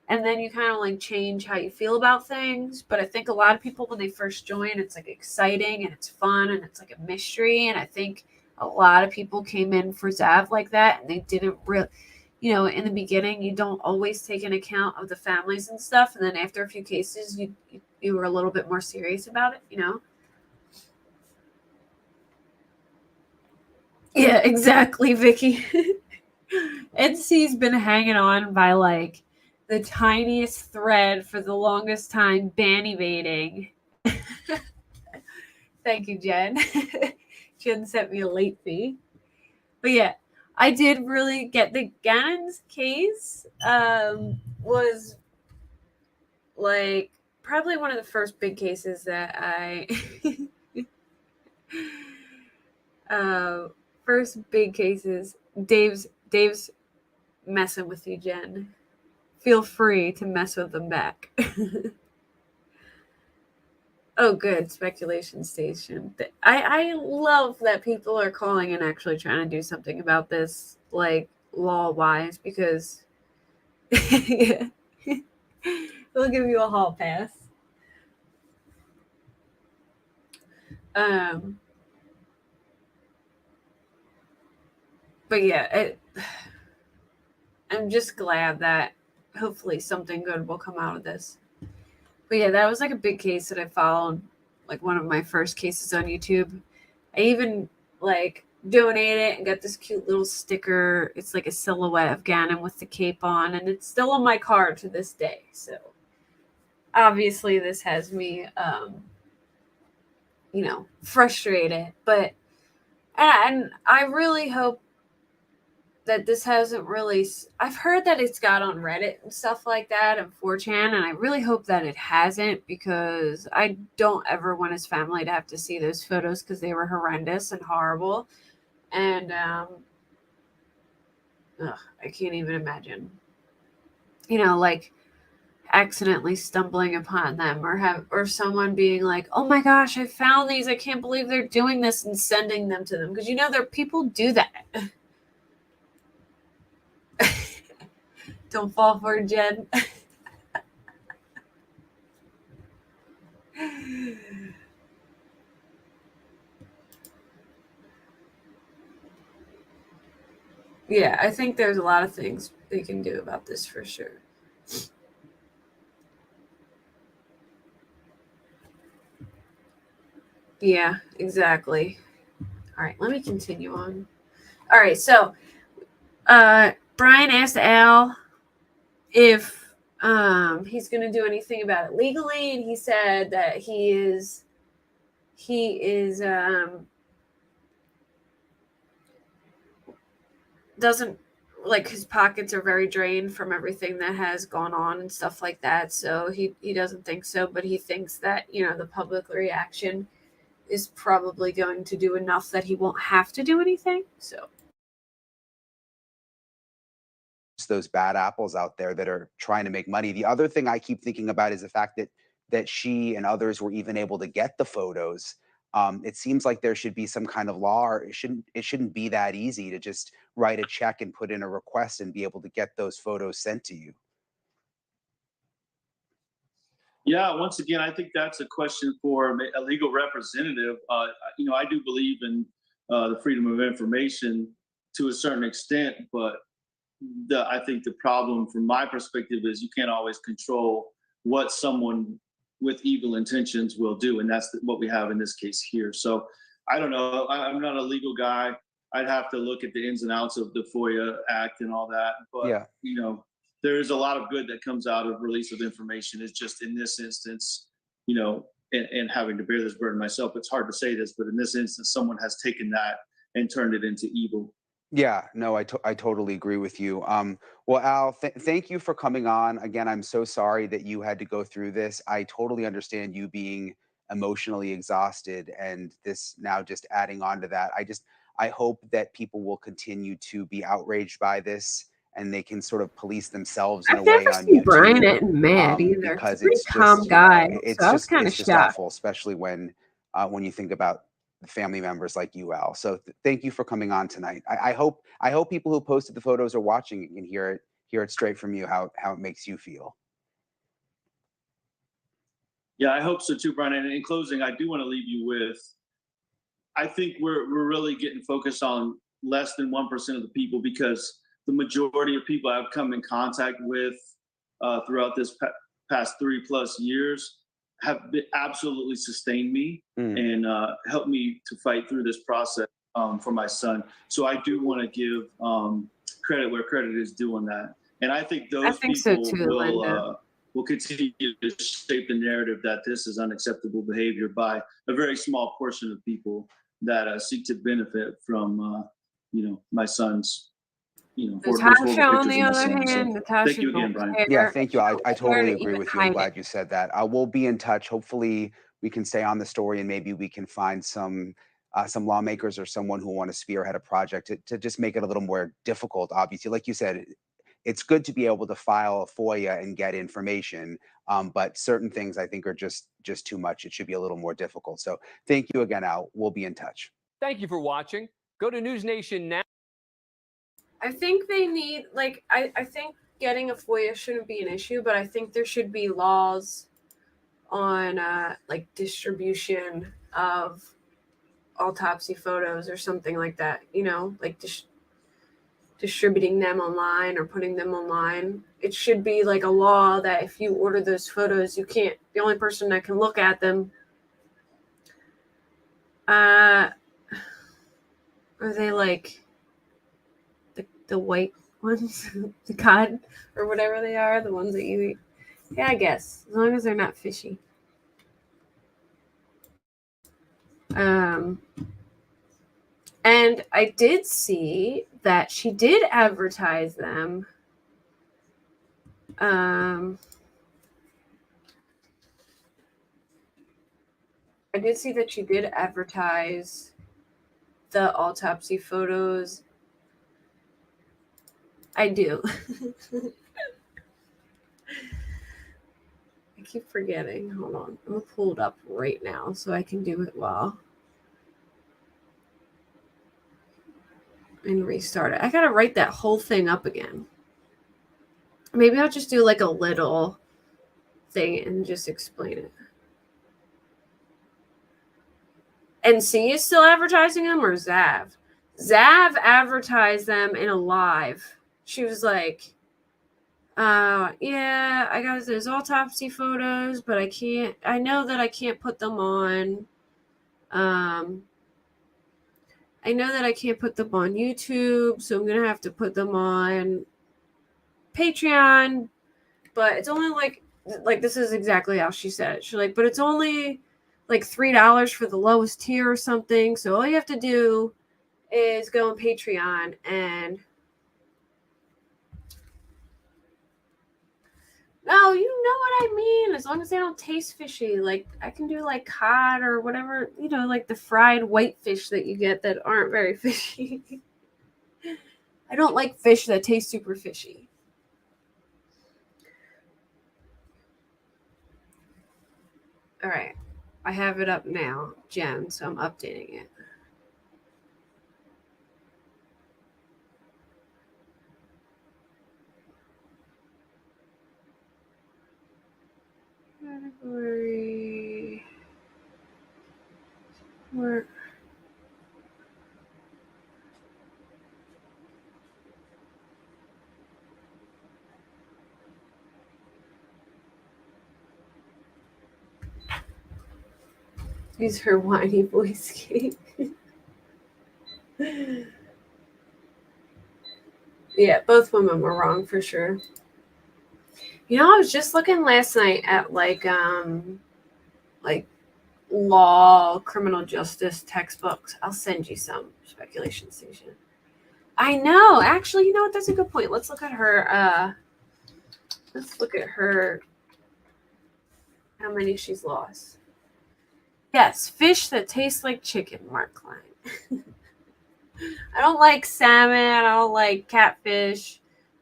And then you kind of like change how you feel about things. But I think a lot of people, when they first join, it's like exciting and it's fun and it's like a mystery. And I think a lot of people came in for Zav like that and they didn't really, you know, in the beginning, you don't always take an account of the families and stuff. And then after a few cases, you were a little bit more serious about it, you know? Yeah, exactly, Vicky. NC's been hanging on by like the tiniest thread for the longest time, ban evading. Thank you, Jen. Jen sent me a late fee. But yeah, I did really get the Gannon's case was like probably one of the first big cases that I first big cases. Dave's messing with you, Jen. Feel free to mess with them back. Oh, good. Speculation station. I love that people are calling and actually trying to do something about this, like law-wise, because yeah. We'll give you a hall pass. But yeah, I'm just glad that hopefully something good will come out of this. But yeah, that was like a big case that I followed, like one of my first cases on YouTube. I even like donated it and got this cute little sticker. It's like a silhouette of Gannon with the cape on, and it's still on my car to this day. So obviously this has me frustrated, but and I really hope that this hasn't really. I've heard that it's got on Reddit and stuff like that and 4chan, and I really hope that it hasn't, because I don't ever want his family to have to see those photos, because they were horrendous and horrible, and I can't even imagine, like accidentally stumbling upon them, or someone being like, oh my gosh, I found these, I can't believe they're doing this, and sending them to them, because there people do that. Don't fall for it, Jen. Yeah, I think there's a lot of things they can do about this for sure. Yeah, exactly. All right, let me continue on. All right, so Brian asked Al if he's going to do anything about it legally, and he said that he is doesn't, like, his pockets are very drained from everything that has gone on and stuff like that, so he doesn't think so, but he thinks that the public reaction is probably going to do enough that he won't have to do anything. So those bad apples out there that are trying to make money. The other thing I keep thinking about is the fact that she and others were even able to get the photos. It seems like there should be some kind of law, or it shouldn't be that easy to just write a check and put in a request and be able to get those photos sent to you. Yeah, once again, I think that's a question for a legal representative. I do believe in the freedom of information to a certain extent, but I think the problem from my perspective is you can't always control what someone with evil intentions will do, and that's what we have in this case here. So I don't know. I'm not a legal guy. I'd have to look at the ins and outs of the FOIA Act and all that. But Yeah. there is a lot of good that comes out of release of information. It's just in this instance, and having to bear this burden myself, it's hard to say this, but in this instance, someone has taken that and turned it into evil. Yeah, no, I totally agree with you. Well, Al, thank you for coming on. Again, I'm so sorry that you had to go through this. I totally understand you being emotionally exhausted, and this now just adding on to that. I hope that people will continue to be outraged by this, and they can sort of police themselves in a I've way never on seen Brian YouTube, getting mad either. because He's a it's pretty calm just, guy, so I was it's kind of just shocked. awful, especially when you think about the family members like you, Al. So thank you for coming on tonight. I hope people who posted the photos are watching and hear it straight from you how it makes you feel. Yeah, I hope so too, Brian. And in closing, I do want to leave you with, I think we're really getting focused on less than 1% of the people, because the majority of people I've come in contact with throughout this past 3+ years have absolutely sustained me and helped me to fight through this process for my son. So I do want to give credit where credit is due on that. And I think those people so too, will continue to shape the narrative that this is unacceptable behavior by a very small portion of people that seek to benefit from, my son's, Natasha, on the other hand, Natasha, thank you again, Brian. Yeah, thank you. I totally agree with you. I'm glad you said that. We'll be in touch. Hopefully we can stay on the story, and maybe we can find some lawmakers or someone who want to spearhead a project to just make it a little more difficult. Obviously, like you said, it's good to be able to file a FOIA and get information, but certain things I think are just too much. It should be a little more difficult. So thank you again, Al. We'll be in touch. Thank you for watching. Go to News Nation now. I think they need, like, I think getting a FOIA shouldn't be an issue, but I think there should be laws on like distribution of autopsy photos or something like that, like distributing them online or putting them online. It should be like a law that if you order those photos, you can't, the only person that can look at them are they like the white ones, the cod or whatever they are, the ones that you eat. Yeah, I guess as long as they're not fishy. And I did see that she did advertise them. I did see that she did advertise the autopsy photos. I do. I keep forgetting. Hold on. I'm going to pull it up right now so I can do it well. And restart it. I got to write that whole thing up again. Maybe I'll just do like a little thing and just explain it. NC is still advertising them, or Zav? Zav advertised them in a live. She was like, yeah, I got those autopsy photos, but I know that I can't put them on. I know that I can't put them on YouTube, so I'm going to have to put them on Patreon, but it's only like this is exactly how she said it. She's like, but it's only like $3 for the lowest tier or something. So all you have to do is go on Patreon and no, you know what I mean. As long as they don't taste fishy, like I can do like cod or whatever, like the fried white fish that you get that aren't very fishy. I don't like fish that taste super fishy. All right. I have it up now, Jen, so I'm updating it. Category. Where? Use her whiny voice, Kate. Yeah, both women were wrong for sure. I was just looking last night at like law, criminal justice textbooks. I'll send you some. Speculation Station. I know. Actually, you know what? That's a good point. Let's look at her. How many she's lost. Yes, fish that taste like chicken, Mark Klein. I don't like salmon. I don't like catfish.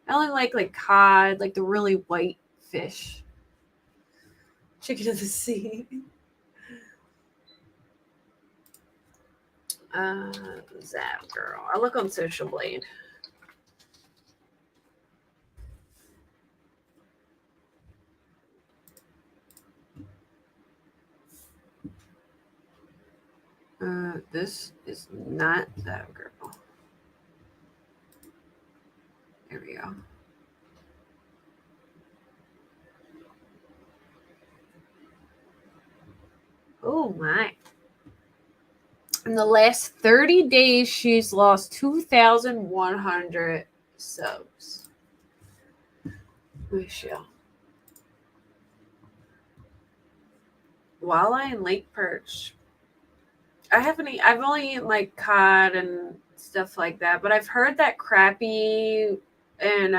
I only like cod, like the really white fish. Chicken of the sea. Zav Girl. I look on Social Blade. This is not Zav Girl. There we go. Oh my. In the last 30 days, she's lost 2,100 subs. Michelle. Walleye and Lake Perch. I've only eaten like cod and stuff like that, but I've heard that crappie and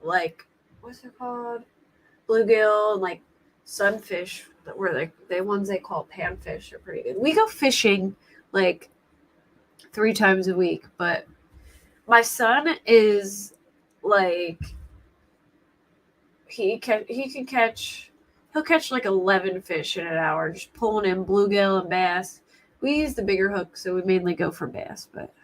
like what's it called? Bluegill and like sunfish that were like the ones they call panfish are pretty good. We go fishing like 3 times a week, but my son is like he'll catch like 11 fish in an hour, just pulling in bluegill and bass. We use the bigger hook, so we mainly go for bass, but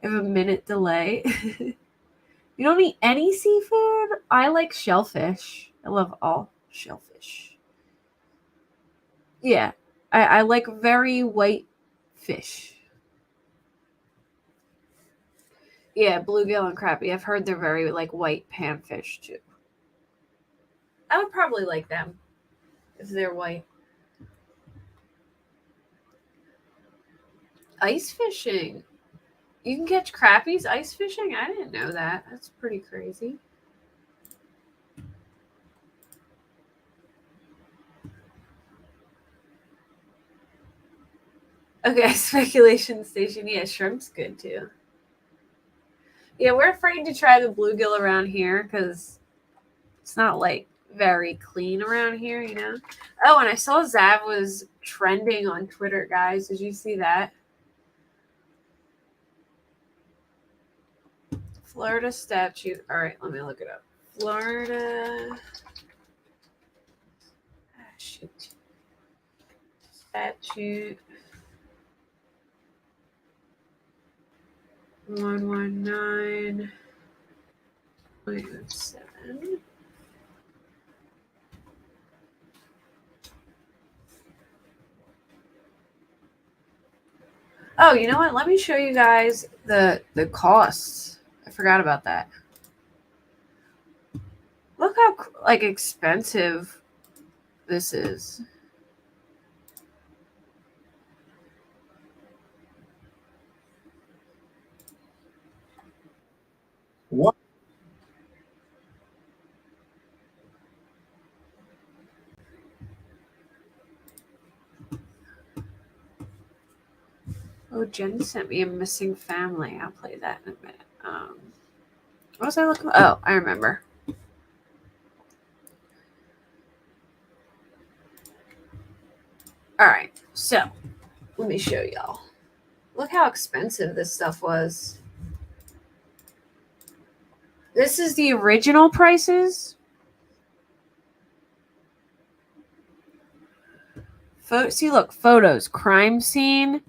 I have a minute delay. You don't eat any seafood? I like shellfish. I love all shellfish. Yeah, I like very white fish. Yeah, bluegill and crappie. I've heard they're very like white panfish too. I would probably like them if they're white. Ice fishing. You can catch crappies ice fishing? I didn't know that. That's pretty crazy. Okay, speculation station. Yeah, shrimp's good too. Yeah, we're afraid to try the bluegill around here because it's not like very clean around here, you know? Oh, and I saw Zav was trending on Twitter, guys. Did you see that? Florida statute. All right, let me look it up. Florida. Shoot. Statute 119.07. Oh, you know what? Let me show you guys the costs. I forgot about that. Look how like expensive this is. What? Oh, Jen sent me a missing family. I'll play that in a minute. What was I looking? Oh, I remember. All right, so let me show y'all. Look how expensive this stuff was. This is the original prices. See, look, photos, crime scene,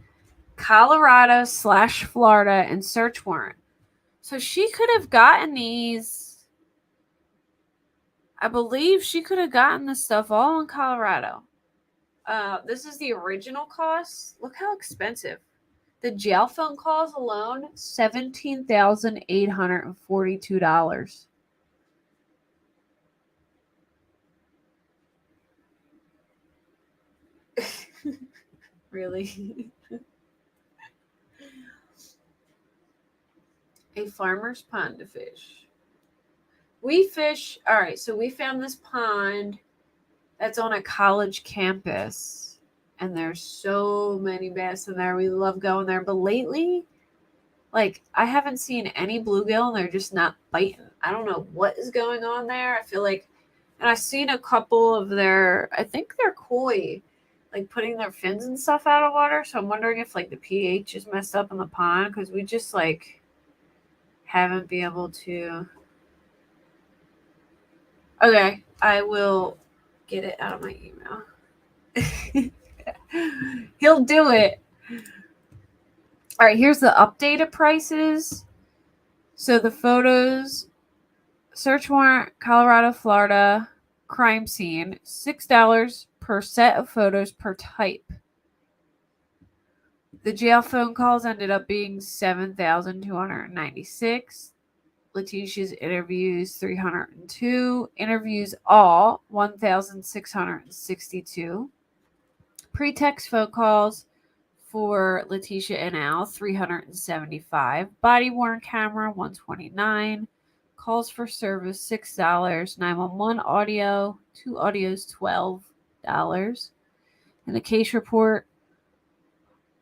Colorado/Florida, and search warrant. So she could have gotten these. I believe she could have gotten this stuff all in Colorado. This is the original cost. Look how expensive. The jail phone calls alone, $17,842. Really? A farmer's pond to fish. We fish. All right, so we found this pond that's on a college campus, and there's so many bass in there. We love going there, but lately, like, I haven't seen any bluegill, and they're just not biting. I don't know what is going on there. I feel like, and I've seen a couple of their, I think they're koi, like putting their fins and stuff out of water. So I'm wondering if like the pH is messed up in the pond because we just like haven't been able to. Okay, I will get it out of my email. He'll do it. All right, here's the updated prices. So the photos, search warrant, Colorado, Florida, crime scene, $6 per set of photos per type. The jail phone calls ended up being 7,296. Letitia's interviews, 302. Interviews all, 1,662. Pretext phone calls for Letitia and Al, 375. Body worn camera, 129. Calls for service, $6. 911 audio, 2 audios, $12. And the case report,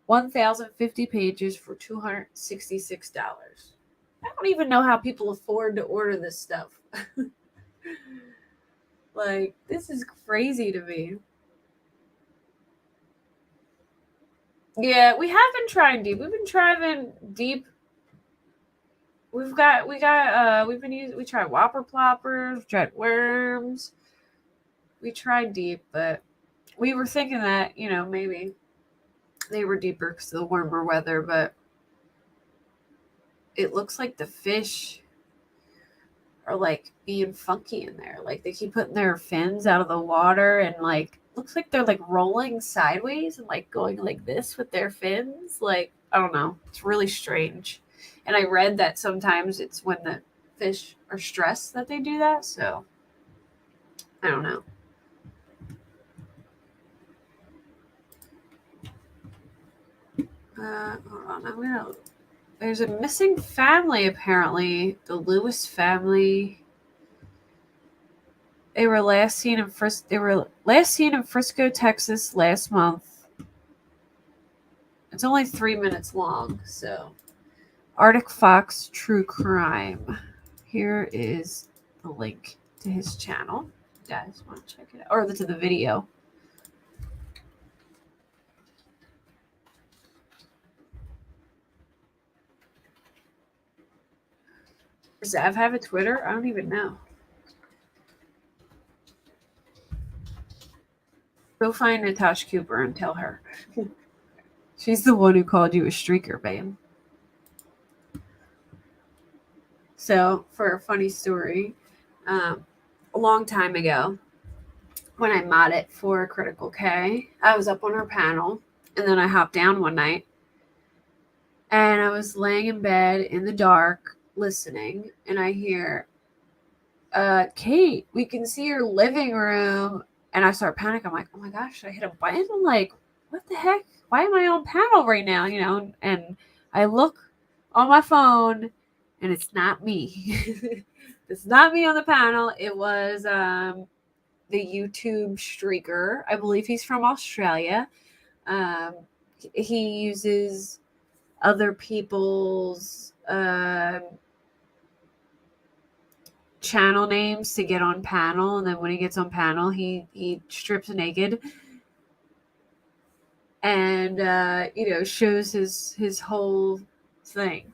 1,050 pages for $266. I don't even know how people afford to order this stuff. Like, this is crazy to me. Yeah, we have been trying deep. We've been trying deep. We tried whopper ploppers, we tried worms. We tried deep, but we were thinking that, you know, maybe they were deeper because of the warmer weather, but it looks like the fish are like being funky in there. Like they keep putting their fins out of the water and like looks like they're like rolling sideways and like going like this with their fins. Like, I don't know. It's really strange. And I read that sometimes it's when the fish are stressed that they do that. So I don't know. Hold on. There's a missing family apparently. The Lewis family. They were last seen in Frisco, Texas last month. It's only 3 minutes long, so Arctic Fox True Crime. Here is the link to his channel. You guys want to check it out, or to the video. Does Zav have a Twitter? I don't even know. Go find Natasha Cooper and tell her. She's the one who called you a streaker, babe. So, for a funny story, a long time ago, when I modded for Critical K, I was up on her panel, and then I hopped down one night, and I was laying in bed in the dark listening, and I hear, Kate, we can see your living room. And I start panicking. I'm like, oh my gosh, I hit a button? I'm like, what the heck? Why am I on panel right now? You know, and I look on my phone and it's not me. It's not me on the panel. It was the YouTube streaker. I believe he's from Australia. He uses other people's channel names to get on panel, and then when he gets on panel he strips naked and shows his whole thing.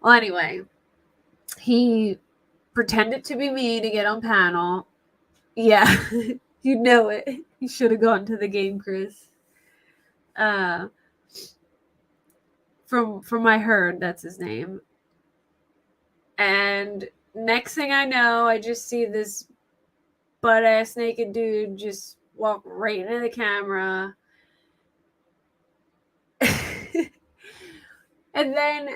Well, anyway, he pretended to be me to get on panel. Yeah. You know it. You should have gone to the game, Chris. From I heard, that's his name. And next thing I know, I just see this butt-ass naked dude just walk right into the camera. And then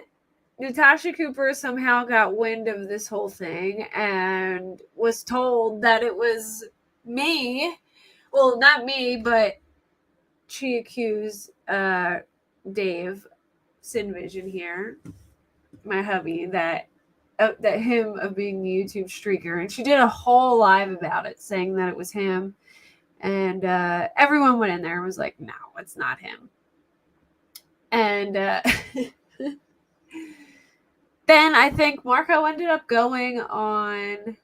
Natasha Cooper somehow got wind of this whole thing and was told that it was me. Well, not me, but she accused Dave, Sin Vision here, my hubby, that him of being the YouTube streaker, and she did a whole live about it, saying that it was him, and everyone went in there and was like, "No, it's not him." And then I think Marco ended up going on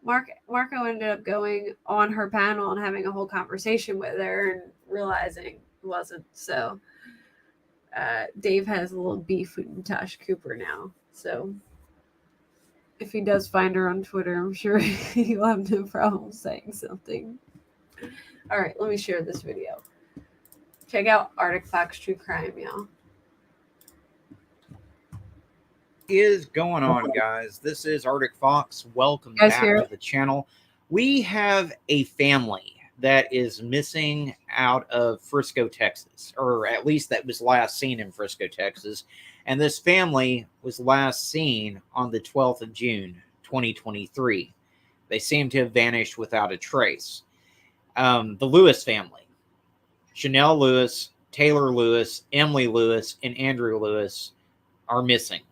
her panel and having a whole conversation with her and realizing it wasn't. So Dave has a little beef with Natasha Cooper now. So if he does find her on Twitter, I'm sure he'll have no problem saying something. All right, let me share this video. Check out Arctic Fox True Crime, y'all. Is going on, guys? This is Arctic Fox. Welcome Guys back here? to the channel. We have a family that is missing out of Frisco, Texas, or at least that was last seen in Frisco, Texas. And this family was last seen on the 12th of June, 2023. They seem to have vanished without a trace. The Lewis family, Chanel Lewis, Taylor Lewis, Emily Lewis, and Andrew Lewis are missing.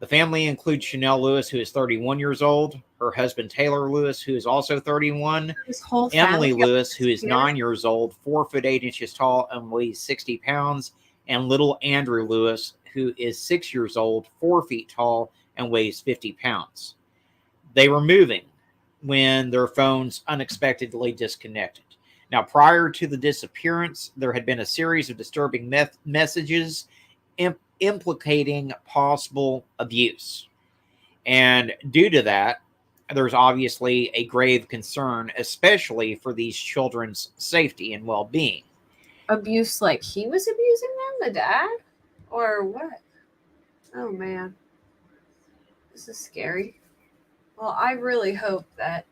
The family includes Chanel Lewis, who is 31 years old, her husband Taylor Lewis, who is also 31, This whole Emily family Lewis, who is here? 9 years old, 4 foot 8 inches tall, and weighs 60 pounds, and little Andrew Lewis, who is 6 years old, 4 feet tall, and weighs 50 pounds. They were moving when their phones unexpectedly disconnected. Now, prior to the disappearance, there had been a series of disturbing messages implicating possible abuse. And due to that, there's obviously a grave concern, especially for these children's safety and well-being. Abuse, like he was abusing them, the dad? Or what? Oh, man. This is scary. Well, I really hope that...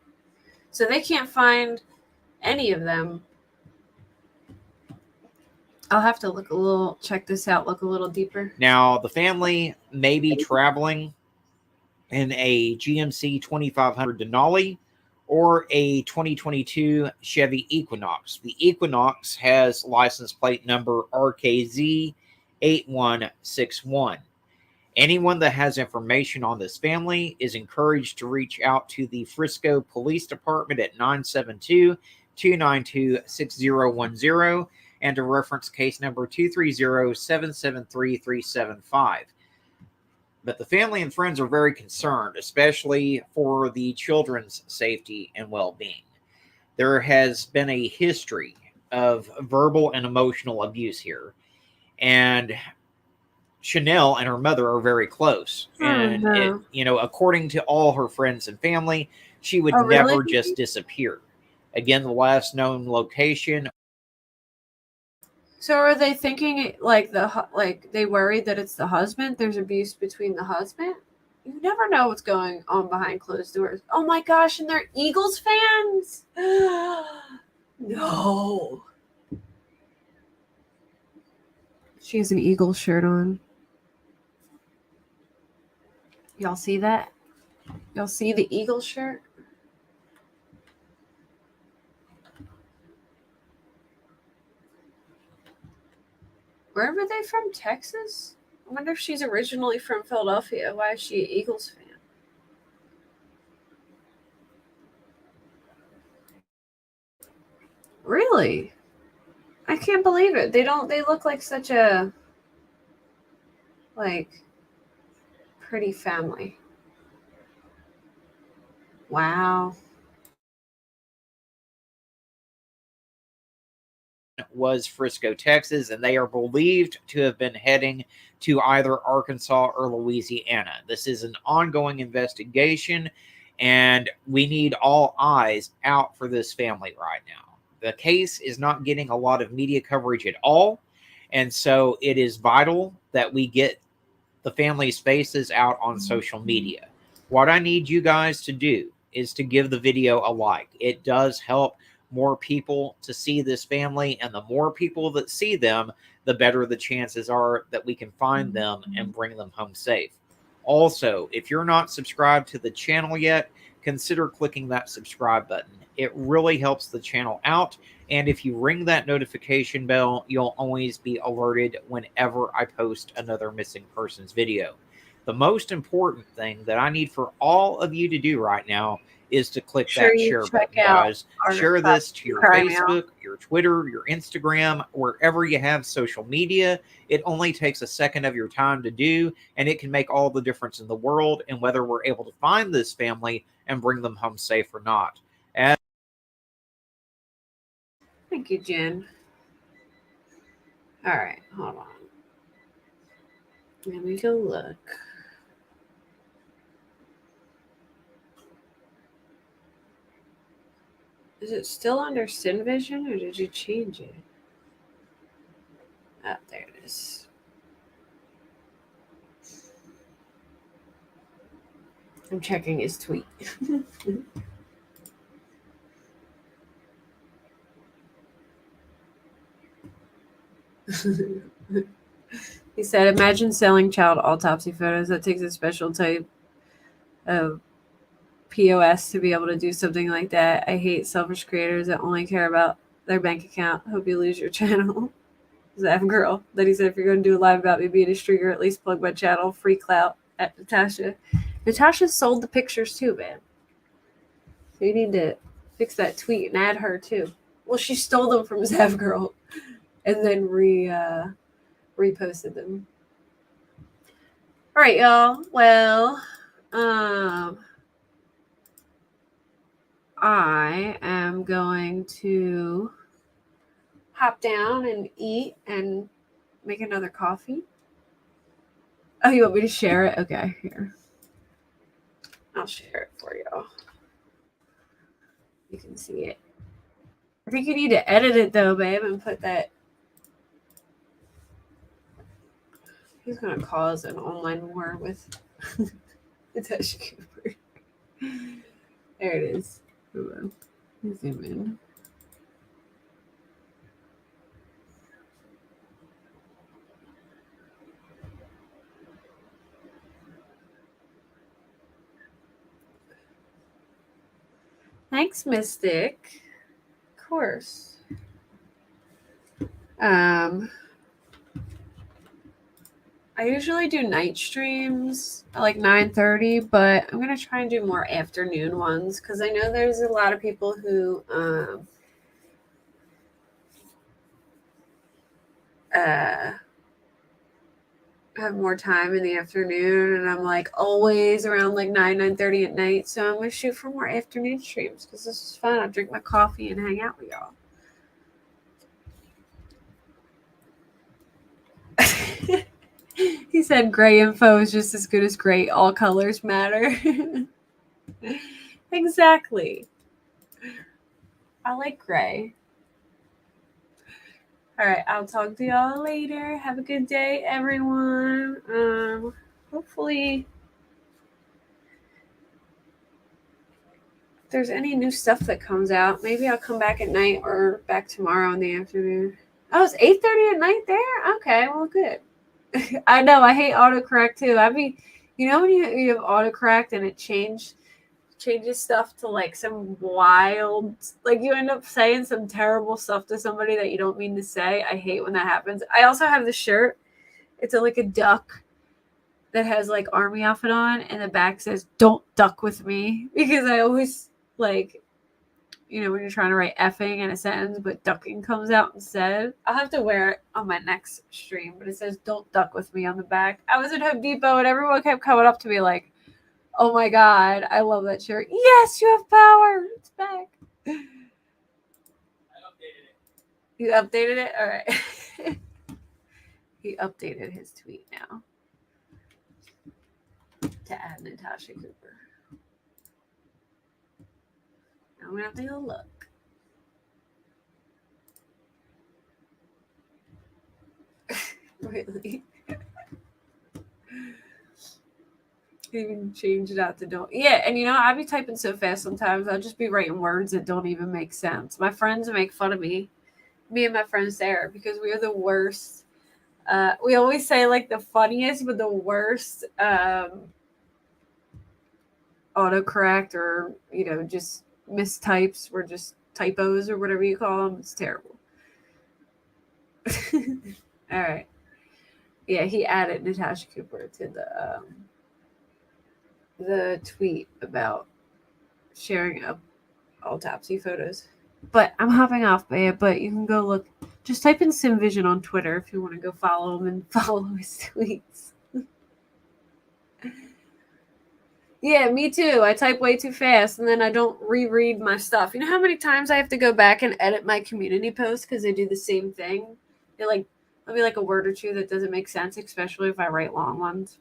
So they can't find any of them. I'll have to check this out, look a little deeper. Now, the family may be traveling in a GMC 2500 Denali or a 2022 Chevy Equinox. The Equinox has license plate number RKZ 8161. Anyone that has information on this family is encouraged to reach out to the Frisco Police Department at 972-292-6010 and to reference case number 230-773-375. But the family and friends are very concerned, especially for the children's safety and well-being. There has been a history of verbal and emotional abuse here, and Chanel and her mother are very close. And according to all her friends and family, she would never just disappear. Again, the last known location. So are they thinking like they worried that it's the husband? There's abuse between the husband? You never know what's going on behind closed doors. Oh my gosh, and they're Eagles fans? No. She has an Eagles shirt on. Y'all see that? Y'all see the Eagles shirt? Where were they from? Texas? I wonder if she's originally from Philadelphia. Why is she an Eagles fan? Really? I can't believe it. They look like such a pretty family. Wow. Was Frisco, Texas, and they are believed to have been heading to either Arkansas or Louisiana. This is an ongoing investigation, and we need all eyes out for this family right now. The case is not getting a lot of media coverage at all, and so it is vital that we get the family's faces out on social media. What I need you guys to do is to give the video a like. It does help more people to see this family, and the more people that see them, the better the chances are that we can find them and bring them home safe. Also, if you're not subscribed to the channel yet, consider clicking that subscribe button. It really helps the channel out, and if you ring that notification bell, you'll always be alerted whenever I post another missing persons video. The most important thing that I need for all of you to do right now is to click that share button, guys. Share this to your Facebook, your Twitter, your Instagram, wherever you have social media. It only takes a second of your time to do, and it can make all the difference in the world in whether we're able to find this family and bring them home safe or not. Thank you, Jen. All right, hold on. Let me go look. Is it still under Sin Vision, or did you change it? Oh, there it is. I'm checking his tweet. He said, imagine selling child autopsy photos. That takes a special type of POS to be able to do something like that. I hate selfish creators that only care about their bank account. Hope you lose your channel. Zav Girl. Then he said, if you're going to do a live about me being a streamer, at least plug my channel. Free clout at Natasha. Natasha sold the pictures too, man. So you need to fix that tweet and add her too. Well, she stole them from Zav Girl and then reposted them. All right, y'all. Well, I am going to hop down and eat and make another coffee. Oh, you want me to share it? Okay, here. I'll share it for y'all. You can see it. I think you need to edit it though, babe, and put that. He's gonna cause an online war with Natasha Cooper. There it is. Hold on. Zoom in. Thanks, Mystic. Of course. I usually do night streams at like 9:30, but I'm gonna try and do more afternoon ones because I know there's a lot of people who have more time in the afternoon, and I'm like always around like 9:30 at night. So I'm gonna shoot for more afternoon streams because this is fun. I'll drink my coffee and hang out with y'all. He said gray info is just as good as gray. All colors matter. Exactly. I like gray. All right, I'll talk to y'all later. Have a good day, everyone. Hopefully if there's any new stuff that comes out, maybe I'll come back at night or back tomorrow in the afternoon. Oh, it's 8:30 at night there? Okay, well, good. I know, I hate autocorrect too. I mean, you know when you have autocorrect and it changes stuff to like some wild, like you end up saying some terrible stuff to somebody that you don't mean to say. I hate when that happens. I also have the shirt. It's like a duck that has like army outfit on, and the back says "Don't duck with me," because I always like, you know, when you're trying to write effing in a sentence, but ducking comes out instead. I'll have to wear it on my next stream, but it says "Don't duck with me" on the back. I was at Home Depot, and everyone kept coming up to me like, "Oh my God, I love that shirt." Yes, you have power. It's back. I updated it. You updated it? All right. He updated his tweet now to add Natasha Cooper. I'm going to have to go look. Really? Even change it out to don't. Yeah, and you know, I'd be typing so fast sometimes. I'll just be writing words that don't even make sense. My friends make fun of me and my friend Sarah, because we are the worst. We always say like the funniest, but the worst autocorrect, or, you know, just mistypes. We're just typos or whatever you call them. It's terrible. All right. Yeah, he added Natasha Cooper to the tweet about sharing up autopsy photos. But I'm hopping off, babe. But you can go look. Just type in SimVision on Twitter if you want to go follow him and follow his tweets. Yeah, me too. I type way too fast, and then I don't reread my stuff. You know how many times I have to go back and edit my community posts because they do the same thing? They're like, there'll be like a word or two that doesn't make sense, especially if I write long ones.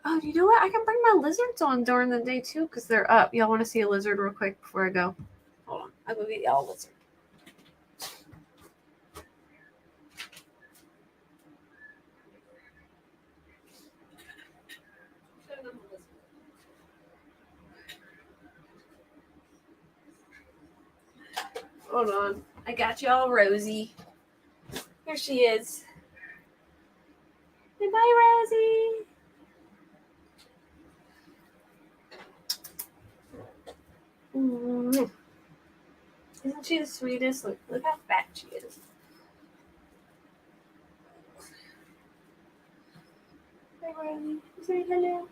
Oh, you know what? I can bring my lizards on during the day too because they're up. Y'all want to see a lizard real quick before I go? Hold on. I'll go get y'all a lizard. Hold on. I got y'all Rosie. Here she is. Say bye, Rosie. Mm. Isn't she the sweetest? Look how fat she is. Hi, Rosie. Say hello.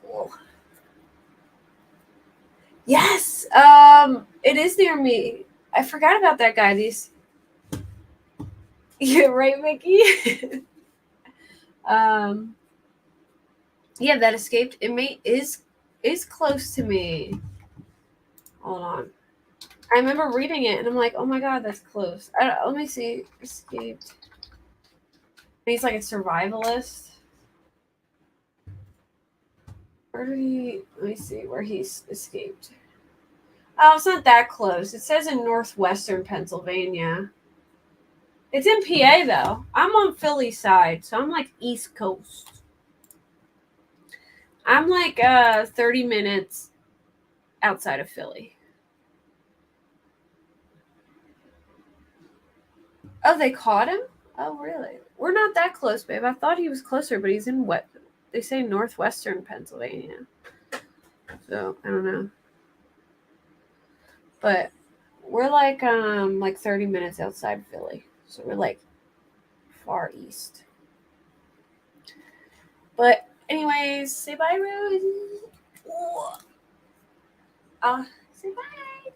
Cool. Yes. It is near me. I forgot about that guy. Yeah, right, Mickey. Yeah, that escaped inmate is close to me. Hold on. I remember reading it and I'm like, oh my God, that's close. Let me see. Escaped. He's like a survivalist. Where did he? Let me see where he's escaped. Oh, it's not that close. It says in northwestern Pennsylvania. It's in PA though. I'm on Philly side, so I'm like East Coast. I'm like 30 minutes outside of Philly. Oh, they caught him? Oh, really? We're not that close, babe. I thought he was closer, but he's in They say northwestern Pennsylvania. So I don't know. But we're like 30 minutes outside Philly. So we're like far east. But anyways, say bye, Rose. Say bye.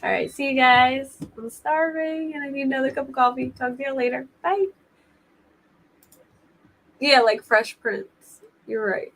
All right, see you guys. I'm starving and I need another cup of coffee. Talk to you later. Bye. Yeah, like Fresh Prince. You're right.